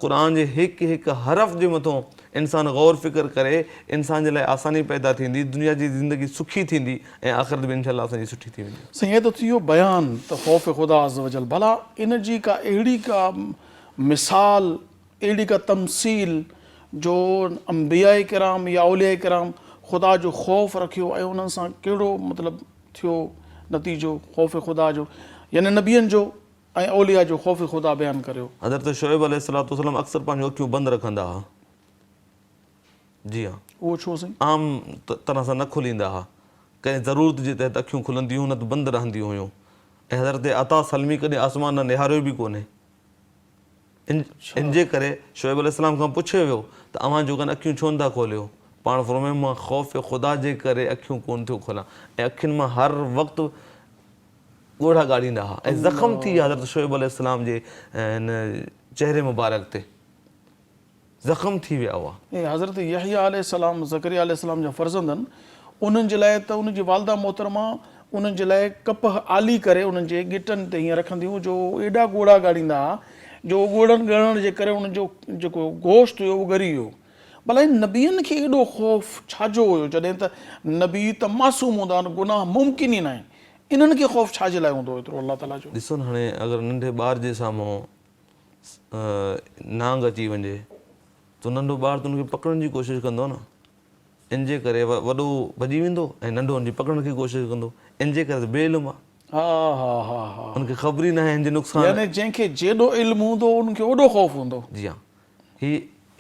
क़ुरान जे हिकु हिकु हरफ़ जे मथां इंसान ग़ौर फ़िक्र करे, इंसान जे लाइ आसानी पैदा थींदी, दुनिया जी ज़िंदगी सुखी थींदी, ऐं आख़िरत बि इंशाअल्लाह असांजी सुठी थी वेंदी। साईं, त थी वियो बयानु त ख़ौफ़ ख़ुदा अज़्ज़ व जल, भला इन जी का अहिड़ी का मिसाल, अहिड़ी का तमसील जो अंबिया किराम या औलिया किराम ख़ुदा जो ख़ौफ़ रखियो ऐं उन्हनि सां कहिड़ो मतिलबु थियो नतीजो ख़ौफ़ ख़ुदा जो, यानी नबियनि जो ऐं औलिया जो ख़ौफ़ ख़ुदा बयानु करियो। हज़रत शुएब अलैहिस्सलाम अक्सर पंहिंजूं अखियूं बंदि रखंदा हुआ। जी हा, उहो छो साईं? आम तरह सां न खुलींदा हुआ, कंहिं ज़रूरत जे तहत अखियूं खुलंदियूं हुयूं, न त बंदि रहंदियूं हुयूं। ऐं हज़रत अता सलमी कॾहिं आसमान न निहारियो बि कोन्हे। इन जे करे शुएब अलैहिस्सलाम खां पुछियो वियो त अव्हां जो कनि अखियूं छो नथा खोलियो? पाण फरमायो मां ख़ौफ़ ख़ुदा जे करे अखियूं कोन थियो खोलां, ऐं अखियुनि मां हर वक़्तु ॻोढ़ा ॻाढ़ींदा हुआ, ऐं ज़ख़्म थी विया हज़रत शुएब अलैहिस्सलाम जे हिन चहिरे मुबारक ते। ज़ख़्म थी विया हुआ। ऐं हज़रत यहया अलैहिस्सलाम ज़करिया अलैहिस्सलाम जा फ़र्ज़ंद आहिनि, उन्हनि जे लाइ त उनजी वालदा मोहतरमा उन्हनि जे लाइ कप आली करे उन्हनि जे गिटनि ते हीअं रखंदी हुयूं जो एॾा ॻोड़ा ॻाड़ींदा हुआ जो ॻोड़नि ॻणण जे करे उन्हनि जो जेको गोश्त हुयो उहो ॻरी वियो। भला नबियनि खे एॾो ख़ौफ़ छाजो हुयो, जॾहिं त नबी त मासूम हूंदा आहिनि, गुनाह मुमकिन ई न आहे, इन्हनि खे ख़ौफ़ छाजे लाइ हूंदो एतिरो अलाह ताला जो? ॾिसो न, हाणे अगरि नंढे ॿार जे साम्हूं नांग अची वञे त नंढो ॿार त हुनखे पकड़ण जी कोशिशि कंदो न, इन जे करे वॾो भॼी वेंदो ऐं नंढो हुनजी पकड़ण जी कोशिशि कंदो, इन जे करे त बेइल्मु आहे, हा हा हा हा, हुनखे ख़बर ई न आहे हिन जे नुक़सान। यानी जंहिंखे जेॾो इल्मु हूंदो उनखे ओॾो ख़ौफ़ हूंदो। जी हा, ही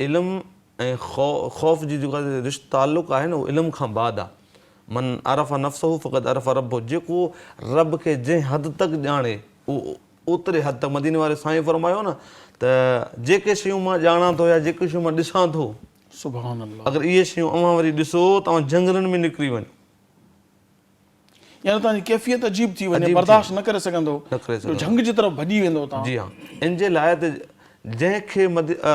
इल्मु ऐं ख़ौफ़ जी जेका ताल्लुक़ आहे न उहो इल्म खां बाद आहे। मन अरफ़ नफ़्सहू फ़क़त अरफ़ रब्बहू, जेको रब खे जंहिं हद तक ॼाणे उहो ओतिरे हद तक, मदीने वारे साईं फरमायो न त जेके शयूं मां ॼाणा थो या जेके शयूं मां ॾिसां थो, सुभान अल्लाह, अगरि इहे शयूं अव्हां वरी ॾिसो तव्हां झंगलनि में निकिरी वञो, यानी तव्हांजी कैफ़ियत अजीब थी वञे, अजीब बर्दाश्त न करे सघंदो, न करे जो झंग जी तरफ़ भॼी वेंदो तव्हां। जी हा, इन जे लाइ त जंहिंखे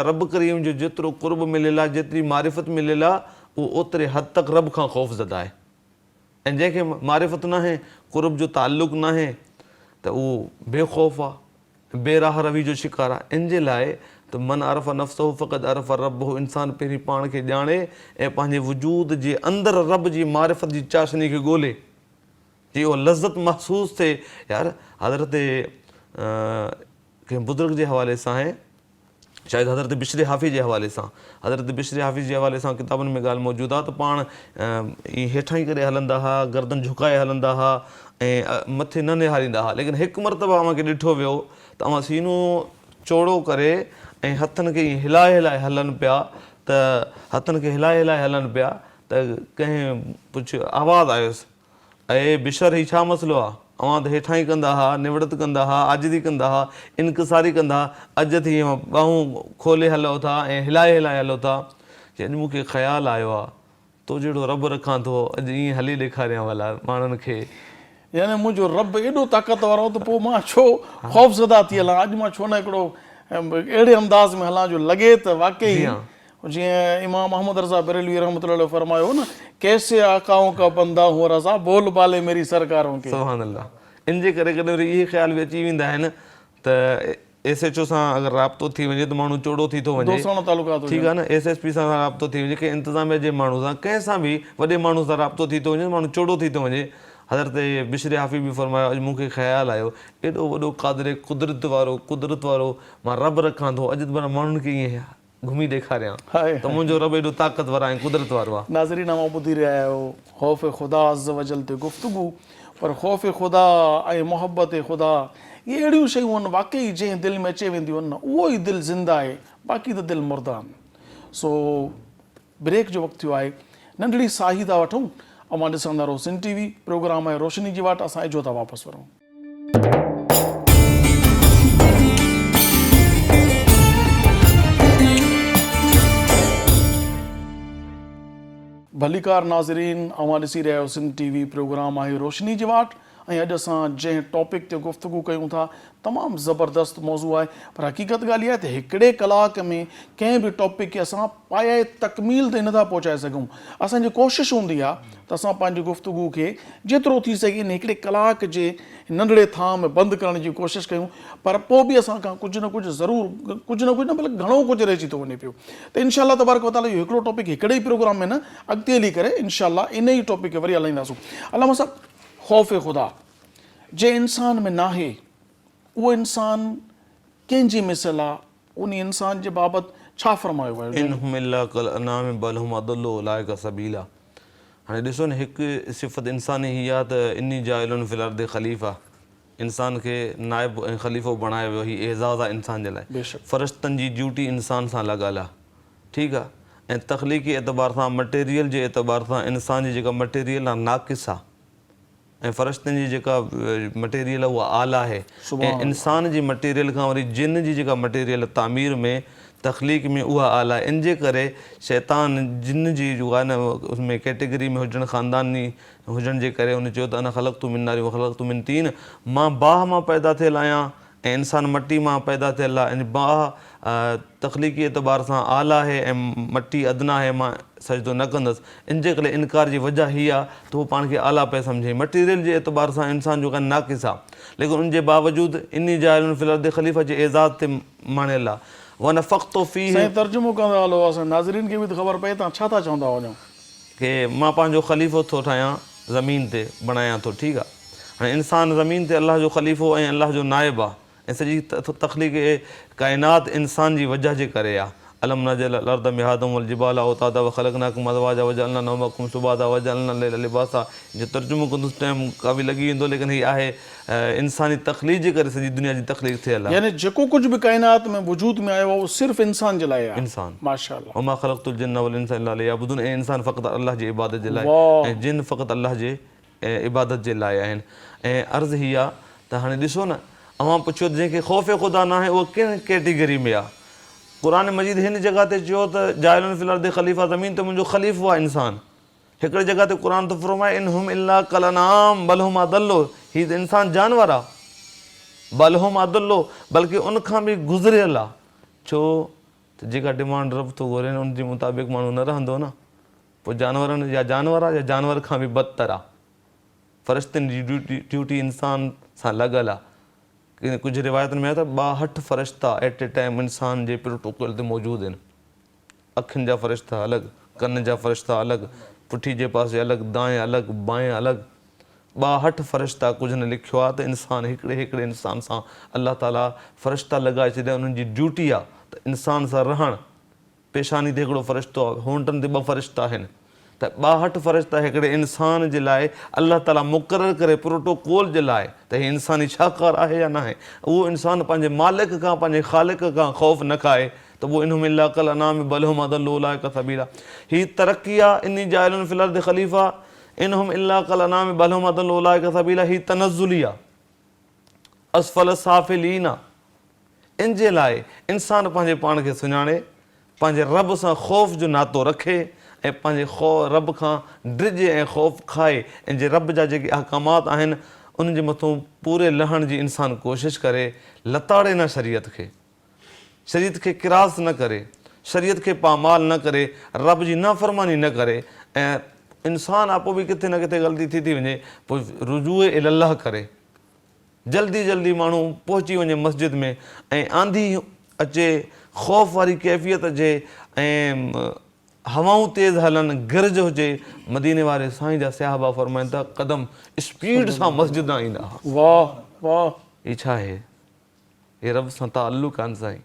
रब करीम जो जेतिरो कुर्ब मिलियल आहे, जेतिरी मारिफत मिलियल आहे, उहो ओतिरे हद तक रब खां ख़ौफ़ ज़दा आहे। ऐं जंहिंखे मारिफत न आहे, कुर्ब जो ताल्लुक़ न आहे, त उहो बेख़ौफ़ आहे, बेराह रवी जो शिकार आहे। इन जे लाइ त मन अरफ़ नफ़्सहू फ़क़त अरफ़ रब्बहू, इंसानु पहिरीं पाण खे ॼाणे ऐं पंहिंजे वजूद जे अंदरि रब जी मारिफत जी चाशनी खे ॻोल्हे, जी उहा लज़त महसूसु थिए। यार हज़रत कंहिं बुज़ुर्ग जे हवाले सां आहे, शायदि हज़रत बिश्र हाफ़ी जे हवाले सां, हज़रत बिश्र हाफ़ी जे हवाले सां किताबनि में ॻाल्हि मौजूदु आहे त पाण ईअं हेठां ई करे हलंदा हुआ, गर्दन झुकाए हलंदा हुआ ऐं मथे न निहारींदा हुआ, लेकिन हिकु मरतबा अव्हांखे ॾिठो वियो त अव्हां सीनो चौड़ो करे ऐं हथनि खे ईअं हिलाए हिलाए हलनि पिया, त हथनि खे हिलाए हिलाए हलनि पिया त कंहिं पुछियो, आवाज़ु आयुसि, अए बिशर ही छा मसइलो आहे, अव्हां त हेठां ई कंदा हुआ, निवड़त कंदा हुआ, आजिज़ी कंदा हुआ, इनकिसारी कंदा हुआ, अॼु थी ॿाहूं खोले हलो था ऐं हिलाए हिलाए हलो था। अॼु मूंखे ख़्यालु आयो आहे तो जहिड़ो रब रखां थो, अॼु ईअं हली ॾेखारियां भला माण्हुनि खे। यानी मुंहिंजो रब एॾो ताक़तवर हो त पोइ मां छो ख़ौफ़ज़दा थी हलां, अॼु मां छो न हिकिड़ो अहिड़े अंदाज़ में हलां जो लॻे त वाक़ई जीअं इमाम अहमद रज़ा बरेलवी रहमतुल्लाह अलैह फरमायो न, कैसे आकाओं का बंदा हुआ रज़ा, बोल बाले मेरी सरकारों के। सुभान अल्लाह। इन जे करे कॾहिं वरी इहे ख़्याल बि अची वेंदा आहिनि त SHO सां अगरि राब्तो थी वञे त माण्हू चोड़ो थी थो वञे, दोस्ताना तालुकात हुजनि। ठीकु आहे न, SSP सां राब्तो थी वञे, कंहिं इंतिज़ामिया जे माण्हू सां, कंहिं सां बि वॾे माण्हू सां राब्तो थी थो वञे, माण्हू चोड़ो थी थो वञे। हज़रत बिश्र हाफ़ी बि फरमायो, अॼु मूंखे ख़्यालु आयो, एॾो वॾो क़ादिर कुदरत वारो मां रब रखां थो, अॼु त माण्हुनि खे ईअं घुमी ॾेखारियां त मुंहिंजो रब एॾो ताक़तवर आहे ऐं कुदरत वारो आहे। नाज़रीन, मां ॿुधी रहिया आहियो ख़ौफ़ ख़ुदा अज़्ज़ वजल ते गुफ़्तगू, पर ख़ौफ़ ख़ुदा ऐं मोहबत ख़ुदा इहे अहिड़ियूं शयूं आहिनि वाक़ई जंहिं दिलि में अचे वेंदियूं आहिनि न, उहो ई दिलि ज़िंदा आहे, बाक़ी त दिलि मुर्दा आहिनि। सो ब्रेक जो वक़्तु थियो आहे, नंढड़ी साही था वठूं, अवां ॾिसंदा रहो सिंध TV, प्रोग्राम आहे रोशनी जी वाट, असां इजो था वापसि वञूं। भलीकार नाज़रीन, अवां ॾिसी रहिया आहियो सिंध TV, प्रोग्राम आहे रोशनी जी वाट, ऐं अॼु असां जंहिं टॉपिक ते गुफ़्तगू कयूं था तमामु ज़बरदस्त मौज़ू आहे, पर हक़ीक़त ॻाल्हि इहा आहे त हिकिड़े कलाक में कंहिं बि टॉपिक खे असां पाए तकमील ते नथा पहुचाए सघूं। असांजी कोशिशि हूंदी आहे त असां पंहिंजी गुफ़्तगू खे जेतिरो थी सघे इन हिकिड़े कलाक जे नंढड़े थां में बंदि करण जी कोशिशि कयूं, पर पोइ बि असां खां कुझु न कुझु ज़रूरु, कुझु न कुझु न भले घणो कुझु रहिजी थो वञे पियो। त इंशाअल्लाह तबारक व तआला इहो हिकिड़ो टॉपिक हिकिड़े ई प्रोग्राम में न, अॻिते हली करे इंशाअल्लाह इन ई टॉपिक खे वरी हलाईंदासूं। अलामा साहब, ख़ौफ़ ख़ुदा जे इंसान में नाहे, उहो इंसान कंहिंजी मिसल आहे, उन इंसान जे बाबति छा फरमायो वियो? इनहुम इल्ला कल अनाम बल हुम अदल्लु उलाइका सबीला। हाणे ॾिसो न, हिकु सिफ़त इंसानी हीअ आहे त इन्नी जाइलुन फिल अर्दि ख़लीफ़ा, इंसान खे नाइब ऐं ख़लीफ़ो बणायो वियो, हीउ एज़ाज़ आहे इंसान जे लाइ। फ़रिश्तनि जी ड्यूटी इंसान सां लॻल आहे, ठीकु आहे, ऐं तख़लीक़ी एतबार सां, मटेरियल जे एतबार सां इंसान जी जेका मटेरियल आहे नाक़िस आहे, ऐं फ़रिश्तनि जी जेका मटेरियल आहे उहा आला आहे, ऐं इंसान जी मटेरियल खां वरी जिन जी जेका मटेरियल तामीर में, तख़लीक़ में, उहा आला आहे। इन जे करे शैतान जिन जी जो आहे न उसमें कैटेगरी में हुजणु, ख़ानदानी हुजण जे करे उन चयो त अना ख़लक़तु मिन नार व ख़लक़तु मिन तीन, मां बाह मां पैदा थियल आहियां ऐं इंसानु मटी मां पैदा थियल आहे, तख़लीक़ी एतबार सां आला आहे ऐं मटी अदना आहे, मां सजदो न कंदुसि। इन जे करे इनकार जी वजह हीअ आहे त उहो पाण खे आला पिया सम्झे। मटीरियल जे एतबार सां इंसान जो कान नाक़िस आहे, लेकिन उनजे बावजूदु इन जाइलुनि फिल अर्दि ख़लीफ़ा जे एज़ाज़ ते माणियल आहे। वन फ़क़्तो फ़ी साईं तर्जुमो कंदा हलो, असां नाज़रीन खे बि त ख़बर पए तव्हां छा था चवंदा वञो। की मां पंहिंजो ख़लीफ़ो थो ठाहियां, ज़मीन ते बणायां थो, ठीकु आहे। हाणे इंसानु ज़मीन ते अलाह जो ख़लीफ़ो ऐं अलाह जो नाइबु आहे, ऐं सॼी तख़लीक़ काइनात इंसान जी वजह जे करे आहे। अलम नजल अर्द मिहादम वल जिबाल औतादा व ख़लक़नाकुम अज़वाजा वजअलना नौमकुम सुबाता वजअलना लैला लिबासा। जो तर्जुमो कंदुसि टाइम काफ़ी लॻी वेंदो, लेकिन हीअ आहे इंसानी तख़लीक़ जे करे सॼी दुनिया जी तख़लीक़ थियल आहे। यानी जेको कुझु बि काइनात में वजूद में आयो आहे उहो सिर्फ़ु इंसान जे लाइ आहे। इंसान माशाअल्लाह। वमा ख़लक़तुल जिन्न वल इंसा इल्ला लियअबुदून, ऐं इंसान फ़क़ति अलाह जी इबादत जे लाइ वाह। ऐं जिन फ़क़ति अलाह जे इबादत जे लाइ आहिनि। ऐं अर्ज़ु हीअ आहे त हाणे ॾिसो न, अवां पुछियो त जंहिंखे ख़ौफ़ ख़ुदा न आहे उहो किन कैटेगरी में आहे। क़ुरान मजीद हिन जॻह ते चयो त जाइलुन फिल अर्दि ख़लीफ़ा, ज़मीन ते मुंहिंजो ख़लीफ़ो आहे इंसान। हिकिड़ी जॻह ते क़ुरान थो फ़रमाए इन हुम इल्ला कल अनआम बल हुम अदल्लो, हीअ त इंसान जानवर आहे। बल हुम अदल्लो, बल्कि उनखां बि गुज़रियल आहे। छो त जेका डिमांड रब थो घुरे उन जे मुताबिक़ माण्हू न रहंदो न, पोइ जानवरनि या जानवर आहे या जानवर खां बि बदतर आहे। फ़रिश्तनि जी ड्यूटी इंसान सां लॻल आहे। कुझु रिवायतुनि में आहे त 62 फ़रिश्ता एट ए टाइम इंसान जे प्रोटोकॉल ते मौजूदु आहिनि। अखियुनि जा फ़रिश्ता अलॻि, कन जा फ़रिश्ता अलॻि, पुठी जे पासे अलॻि, दाएं अलॻि, बाएं अलॻि। 62 फ़रिश्ता कुझु न लिखियो आहे त इंसान हिकिड़े इंसान सां अलाह ताला फ़रिश्ता लॻाए छॾिया। उन्हनि जी ड्यूटी आहे त इंसान सां रहणु। पेशानी ते हिकिड़ो फ़रिश्तो आहे, होंठनि ते 2 फ़रिश्ता आहिनि। त 62 फ़रिश्ता हिकिड़े इंसान जे लाइ अलाह ताला मुक़ररु करे प्रोटोकॉल जे लाइ त हीअ इंसानी छाकार आहे या न आहे। उहो इंसानु पंहिंजे मालिक खां, पंहिंजे ख़ालिक खां ख़ौफ़ न खाए त उहो इनहुम इल्ला कल अनआम बल हुम अदल्लु उलाइक सबीला। हीअ तरक़ी आहे। इन जाइलुन फिल अर्दि ख़लीफ़ा इनहुम इल्ला कल अनआम बल हुम अदल्लु उलाइक सबीला। हीअ तनज़्ज़ुली आहे, असफल साफ़िलीन आहे। इन जे लाइ इंसानु पंहिंजे पाण खे सुञाणे, पंहिंजे रब सां ख़ौफ़ जो नातो रखे ऐं पंहिंजे रब खां ड्रिजे ऐं ख़ौफ़ खाए, ऐं जे रब जा जेके अहकामात आहिनि उन जे मथां पूरे लहण जी इंसानु कोशिशि करे। लताड़े न शरीयत खे किरास न करे, शरीयत खे पामाल न करे, रब जी नाफ़रमानी न करे। ऐं इंसानु आपो बि किथे न किथे ग़लती थी वञे, पोइ रुजूए इल्लाह करे, जल्दी माण्हू पहुची वञे मस्जिद में ऐं आंधी अचे, ख़ौफ़ वारी कैफ़ियत अचे ऐं हवाऊं तेज़ हलनि, गिरज हुजे। मदीने वारे साईं जा सहाबा फ़रमाइनि था क़दम स्पीड सां मस्जिद मां ईंदा हुआ। वाह वाह। हीअ छा आहे? हे रब सां ताल्लुक़ आहिनि साईं।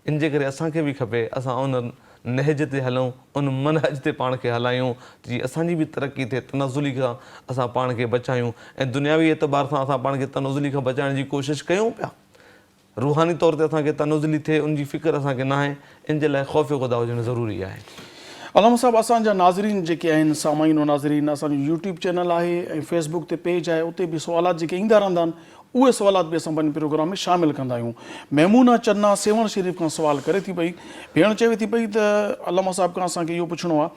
इन जे करे असांखे बि खपे असां उन नहज ते हलूं, उन मनहज ते पाण खे हलायूं जीअं असांजी बि तरक़ी थिए, तनज़ुली खां असां पाण खे बचायूं ऐं दुनियावी एतबार सां असां पाण खे तनज़ुली खां बचाइण जी कोशिशि कयूं पिया। रूहानी तौर ते असांखे तनज़ुली थिए, उनजी फ़िक्र असांखे न आहे। इन जे लाइ ख़ौफ़ ख़ुदा हुजणु ज़रूरी आहे। अलामा साहब, असांजा नाज़रीन जेके आहिनि, सामाईन व नाज़रीन, असांजो यूट्यूब चैनल आहे ऐं फेसबुक ते पेज आहे, उते बि सुवालात जेके ईंदा रहंदा आहिनि उहे सुवालात बि असां पंहिंजे प्रोग्राम में शामिलु कंदा आहियूं। महमूना चन्ना सेवण शरीफ़ खां सुवाल करे थी पई, भेण चवे थी पई त अलामा साहब खां असांखे इहो पुछिणो आहे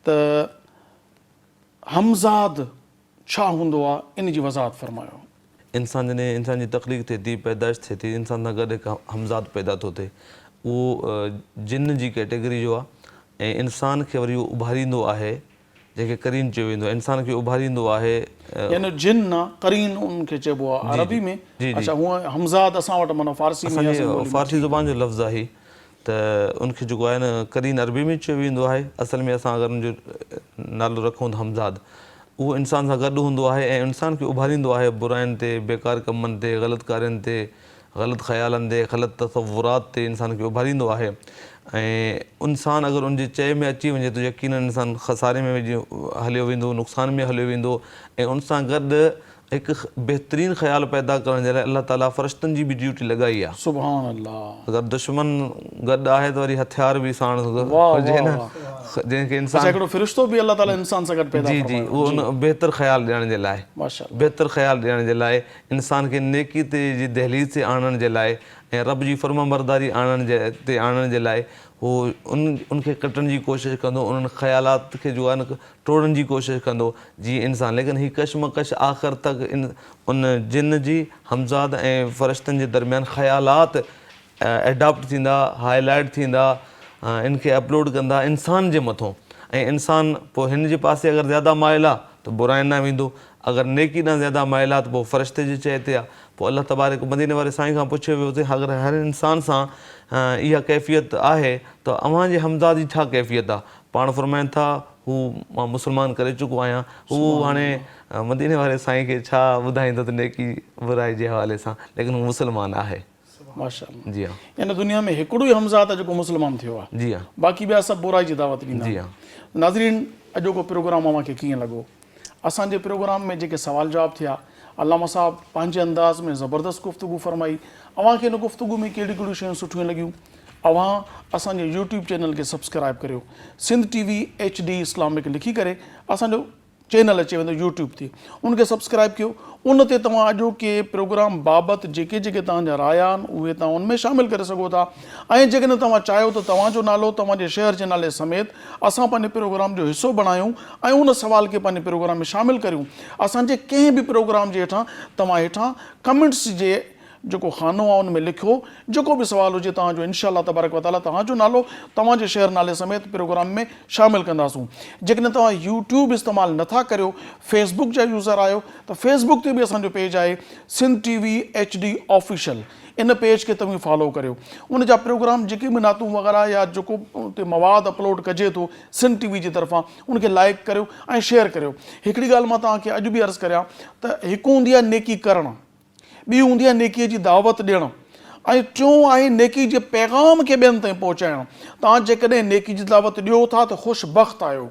त हमज़ाद छा हूंदो आहे, इन जी वज़ाहत फ़रमायो। इंसान जॾहिं इंसान जी तख़लीक़ थिए थी, पैदाइश थिए थी, इंसान सां गॾु हिकु हमज़ाद पैदा थो थिए, उहो जिन जी कैटेगरी जो आहे ऐं इंसान खे वरी उहो उभारींदो आहे, जंहिंखे करीन चयो वेंदो आहे। इंसान खे उभारींदो आहे, यानी जिन न करीन उनखे चइबो आहे अरबी में। अच्छा, हूअं हमज़ाद असां वटि माना फ़ारसी में, फ़ारसी ज़ुबान जो लफ़्ज़ आहे त उनखे जेको आहे न करीन अरबी में चयो वेंदो आहे। असल में असां अगरि उनजो नालो रखूं त हमज़ाद, उहो इंसान सां गॾु हूंदो आहे ऐं इंसान खे उभारींदो आहे बुराइनि ते, बेकार कमनि ते, ग़लति कार्यनि ते, ग़लति ख़्यालनि ते, ग़लति तसव्वुरात ते इंसान खे उभारींदो आहे। ऐं इंसानु अगरि उनजे चए में अची वञे त यकीनन इंसानु खसारे में हलियो वेंदो, नुक़सान में हलियो वेंदो। ऐं उन सां गॾु हिकु बहितरीनु ख़्यालु पैदा करण जे लाइ अलाह ताला फ़रिश्तनि जी बि ड्यूटी लॻाई आहे। सुभान अल्लाह। अगरि दुश्मन गॾु आहे त वरी हथियार बि साण हुजे न, जंहिंखे इंसान हिकिड़ो फ़रिश्तो बि अलाह ताला इंसान सां गॾु पैदा जी जी उहो उन बहितर ख़्यालु ॾियण जे लाइ, माशाअल्लाह, बहितर ख़्यालु ॾियण जे लाइ, इंसान खे नेकी ते जी दहलीज़ ते आणण जे लाइ ऐं रब जी फ़र्माबरदारी आणण जे लाइ हू उनखे कटण जी कोशिशि कंदो, उन्हनि ख़्यालात खे जो आहे न टोड़ण जी कोशिशि कंदो जीअं इंसानु। लेकिन हीअ कशमकश आख़िर तक उन जिन जी हमज़ाद ऐं फ़रिश्तनि जे दरमियान ख़्यालात एडॉप्ट थींदा, हाईलाइट थींदा, इनखे अपलोड कंदा इंसान जे मथां। ऐं इंसानु पोइ हिन जे पासे अगरि ज़्यादा माइल आहे त बुराइनि न वेंदो, अगरि नेकी ॾांहुं ज़्यादा माइल आहे त पोइ फ़रिश्ते जे चए ते आहे। पोइ अलाह तबारक मदीने वारे साईं खां पुछियो वियो त अगरि हर इंसान सां इहा कैफ़ियत आहे त अव्हांजे हमज़ाद जी छा कैफ़ियत आहे? पाण फ़रमाइनि था हू मां मुस्लमान करे चुको आहियां। हू हाणे मदीने वारे साईं खे छा ॿुधाईंदो त नेकी बुराई जे हवाले सां, लेकिन हू मुस्लमान आहे। माशाअल्लाह। जी हा, इन दुनिया में हिकिड़ो ई हमज़ाद आहे जेको मुस्लमान थियो आहे, जी हा, बाक़ी ॿिया सभु बुराई जी दावत ॾींदा। जी हा। नाज़रीन, अॼोको प्रोग्राम अव्हांखे कीअं लॻो? असांजे प्रोग्राम में जेके सवाल जवाब थिया, अल्लामा साहब पंहिंजे अंदाज़ में ज़बरदस्त गुफ़्तगू फ़रमाई। अव्हांखे इन गुफ़्तगू में कहिड़ियूं कहिड़ियूं शयूं सुठियूं लॻियूं? अव्हां असांजे यूट्यूब चैनल खे सब्सक्राइब करियो। सिंध TV HD इस्लामिक लिखी करे असांजो चैनल अचे वेंदो यूट्यूब ते, उनखे सब्सक्राइब कयो। उन ते तव्हां अॼोके प्रोग्राम बाबति जेके जेके तव्हांजा राय आहिनि उहे तव्हां उन में शामिलु करे सघो था। ऐं जेकॾहिं तव्हां चाहियो त तव्हांजो नालो तव्हांजे शहर जे नाले समेत असां पंहिंजे प्रोग्राम जो हिसो बणायूं ऐं उन सवाल खे पंहिंजे प्रोग्राम में शामिलु करियूं, असांजे कंहिं बि प्रोग्राम जे हेठां तव्हां हेठां कमेंट्स जे जेको खानो आहे उन में लिखियो, जेको बि सवाल हुजे तव्हांजो इंशाअल्लाह तबारक व तआला तव्हांजो नालो तव्हांजे शहर नाले समेत प्रोग्राम में शामिलु कंदासूं। जेकॾहिं तव्हां यूट्यूब इस्तेमालु नथा करियो, फेसबुक जा यूज़र आहियो त फेसबुक ते बि असांजो पेज आहे सिंध TV HD ऑफिशियल। इन पेज खे तव्हां फॉलो करियो। उन जा प्रोग्राम जेके बि नातूं वग़ैरह या जेको उते मवाद अपलोड कजे थो सिंध TV जी तरफ़ां, उनखे लाइक करियो ऐं शेयर करियो। हिकिड़ी ॻाल्हि मां तव्हांखे अॼु बि अर्ज़ु करियां त हिकु हूंदी आहे नेकी करणु, ॿी हूंदी आहे नेकीअ जी दावत ॾियणु, ऐं टियों आहे नेकी जे पैगाम खे ॿियनि ताईं पहुचाइणु। तव्हां जेकॾहिं नेकी जी दावत ॾियो था त ख़ुशबख़्त आहियो,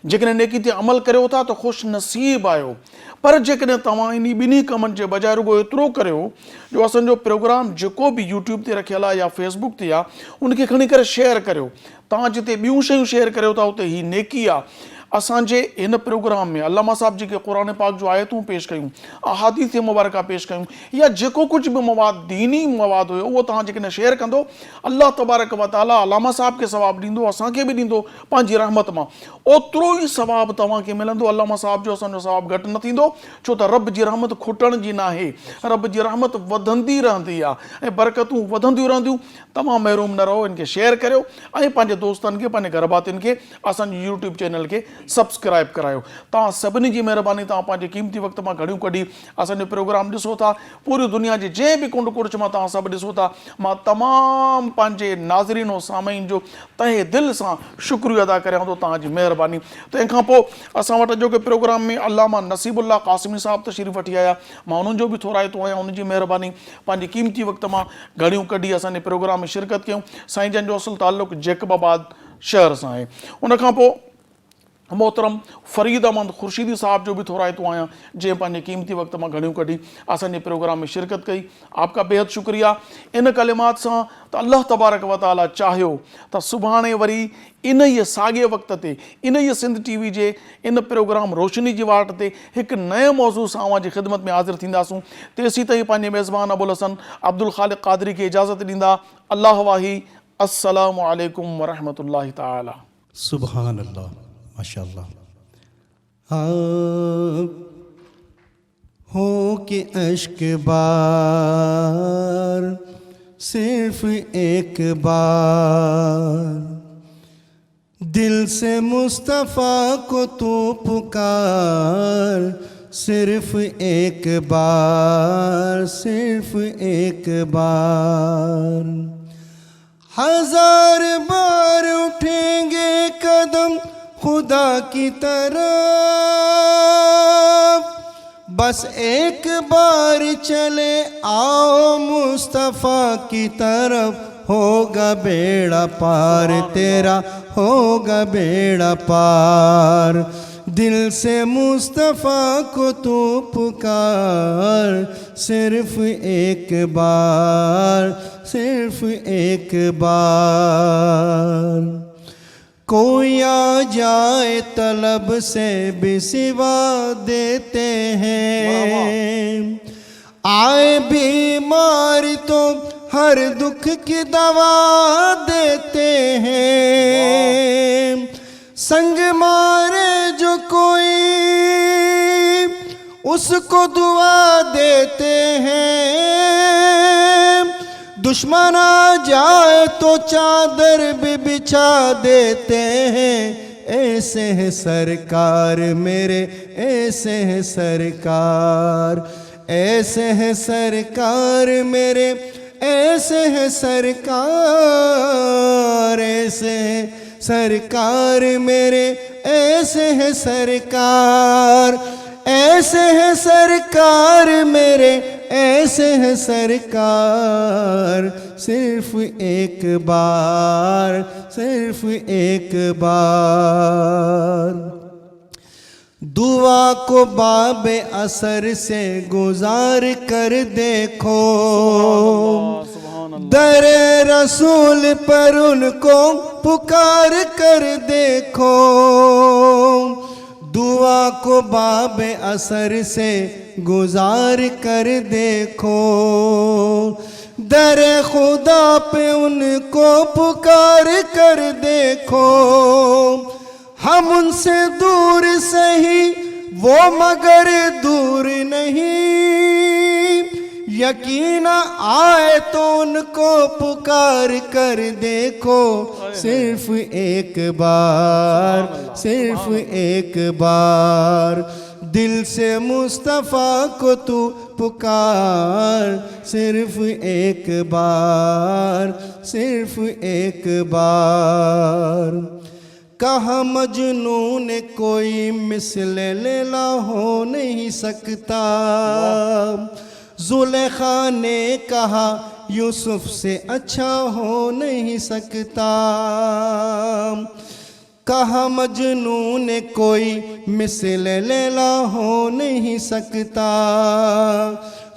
जेकॾहिं नेकी ते अमल करियो था त ख़ुशि नसीब आहियो। पर जेकॾहिं तव्हां इन ॿिन्ही कमनि जे बजाय रुॻो एतिरो करियो जो असांजो प्रोग्राम जेको बि यूट्यूब ते रखियलु आहे या फेसबुक ते आहे उनखे खणी करे शेयर करियो, तव्हां जिते ॿियूं शयूं शेयर करियो था उते हीअ नेकी आहे। असांजे हिन प्रोग्राम में अल्लामा साहब जेके क़ुरान पाक जो आयतूं पेश कयूं, अहादीस मुबारका पेश कयूं, या जेको कुझु बि मवाद दीनी मवाद हुयो उहो तव्हां जेकॾहिं शेयर कंदो, अल्लाह तबारक व तआला अल्लामा साहब खे सवाबु ॾींदो, असांखे बि ॾींदो पंहिंजी रहमत मां। ओतिरो ई सवाबु तव्हांखे मिलंदो। अल्लामा साहब जो असांजो सवाबु घटि न थींदो, छो त रब जी रहमत खुटण जी न आहे, रब जी रहमत वधंदी रहंदी आहे ऐं बरकतूं वधंदियूं रहंदियूं। तमामु महिरूम न रहो, इनखे शेयर करियो ऐं पंहिंजे दोस्तनि खे, पंहिंजे घर भातियुनि खे असांजे यूट्यूब चैनल खे सब्सक्राइब करायो। तव्हां सभिनी जी महिरबानी, तव्हां पंहिंजे क़ीमती वक़्त मां घड़ियूं कढी असांजो प्रोग्राम ॾिसो था। पूरी दुनिया जे जंहिं बि कुंड कुड़च मां तव्हां सभु ॾिसो था। मां तमामु पंहिंजे नाज़रीन ऐं सामईन जो तहे दिलि सां शुक्रिया अदा करियां थो, तव्हांजी महिरबानी। तंहिंखां पोइ असां वटि अॼोके प्रोग्राम में अल्लामा नसीबुल्लाह क़ासिमी साहब तशरीफ़ वठी आया। मां उन्हनि जो बि थोराइतो आहियां, उनजी महिरबानी। पंहिंजी क़ीमती वक़्त मां घड़ियूं कढी असांजे प्रोग्राम में शिरकत कयूं। साईं जन जो असुलु ताल्लुक़ु जैकबाबाद शहर सां आहे। उनखां पोइ मोहतरम फ़रीद अहमद ख़ुर्शीदी साहब जो बि थोराइतो आहियां, जंहिं पंहिंजे क़ीमती वक़्त मां घड़ियूं कढी असांजे प्रोग्राम में शिरकत कई। आपका बेहद शुक्रिया। इन कलिमात सां त अल्लाह तबारक व तआला चाहियो त सुभाणे वरी इन ई साॻे वक़्त ते इन ई सिंध TV जे इन प्रोग्राम रोशनी जी वाट ते हिकु नए मौज़ू सां अव्हांजी ख़िदमत में हाज़िर थींदासूं। तेसीं ताईं पंहिंजे मेज़बान अबुल हसन अब्दुल ख़ालिक़ क़ादरी खे इजाज़त ॾींदा। अल्लाह वाही। अस्सलामु अलैकुम वरहमतुल्लाहि ताला। सुभान अल्लाह, माशाअल्लाह। हाँ हो कि अश्क बार सिर्फ एक बार दिल से मुस्तफ़ा को तू पुकार, सिर्फ एक बार, सिर्फ एक बार। हजार बार उठेंगे कदम खुदा की तरफ, बस एक बार चले आओ मुस्तफ़ा की तरफ, होगा बेड़ा पार तेरा, होगा बेड़ा पार। दिल से मुस्तफ़ा को तू पुकार, सिर्फ एक बार, सिर्फ एक बार। कोई आ जाए तलब से भी सिवा देते हैं, आए बीमार तो हर दुख की दवा देते हैं। संग मारे जो कोई उसको दुआ देते हैं। दुश्मन आ जाए तो चादर भी बिछा देते हैं। ऐसे है सरकार मेरे, ऐसे है सरकार, ऐसे है सरकार मेरे, ऐसे है सरकार, ऐसे है सरकार मेरे, ऐसे है सरकार, ऐसे है सरकार मेरे, ऐसे है सरकार। सिर्फ एक बार, सिर्फ एक बार दुआ को बाबे असर से गुजार कर देखो। दरे रसूल पर उनको पुकार कर देखो। दुआ को बाबे असर से गुजार कर देखो। दरे खुदा पे उनको पुकार कर देखो। हम उनसे दूर सही वो मगर दूर नहीं। यकीन आए तो उनको पुकार कर देखो। सिर्फ एक बार, सिर्फ एक बार दिल से मुस्तफ़ा को तू पुकार। सिर्फ एक बार, सिर्फ एक बार। कहा मजनून कोई मिसल लैला हो नहीं सकता। जुलेखा ने कहा यूसुफ से अच्छा हो नहीं सकता। कहा मजनून कोई मिसल लैला हो नहीं सकता।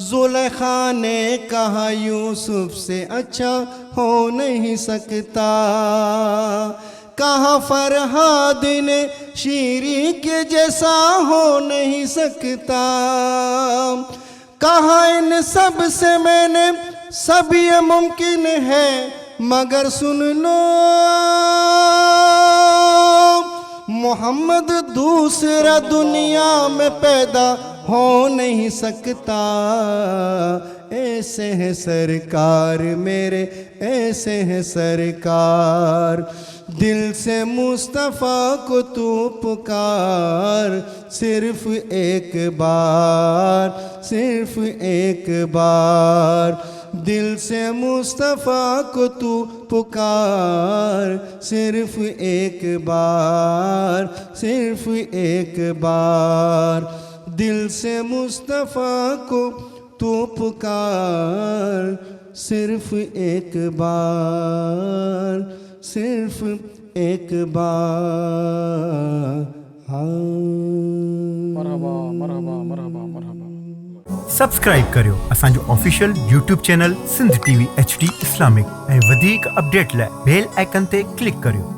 जुलेखा ने कहा यूसुफ से अच्छा हो नहीं सकता। कहा फरहाद ने शीरी के जैसा हो नहीं सकता। कहा इन सब से मैंने सब ये मुमकिन है मगर सुन लो मोहम्मद दूसरा दुनिया में पैदा हो नहीं सकता। ऐसे है सरकार मेरे, ऐसे है सरकार। दिल से मुस्तफ़ा को तू पुकार। सिर्फ एक बार, सिर्फ एक बार दिल से मुस्तफ़ा को तू पुकार। सिर्फ एक बार, सिर्फ एक बार दिल से मुस्तफ़ा को तू पुकार। सिर्फ एक बार, सिर्फ एक बार। मरहबा मरहबा मरहबा मरहबा। सब्सक्राइब करियो असांजो official YouTube channel Sindh TV HD Islamic ऐं वधीक अपडेट लाइ बेल आइकन ते क्लिक करियो।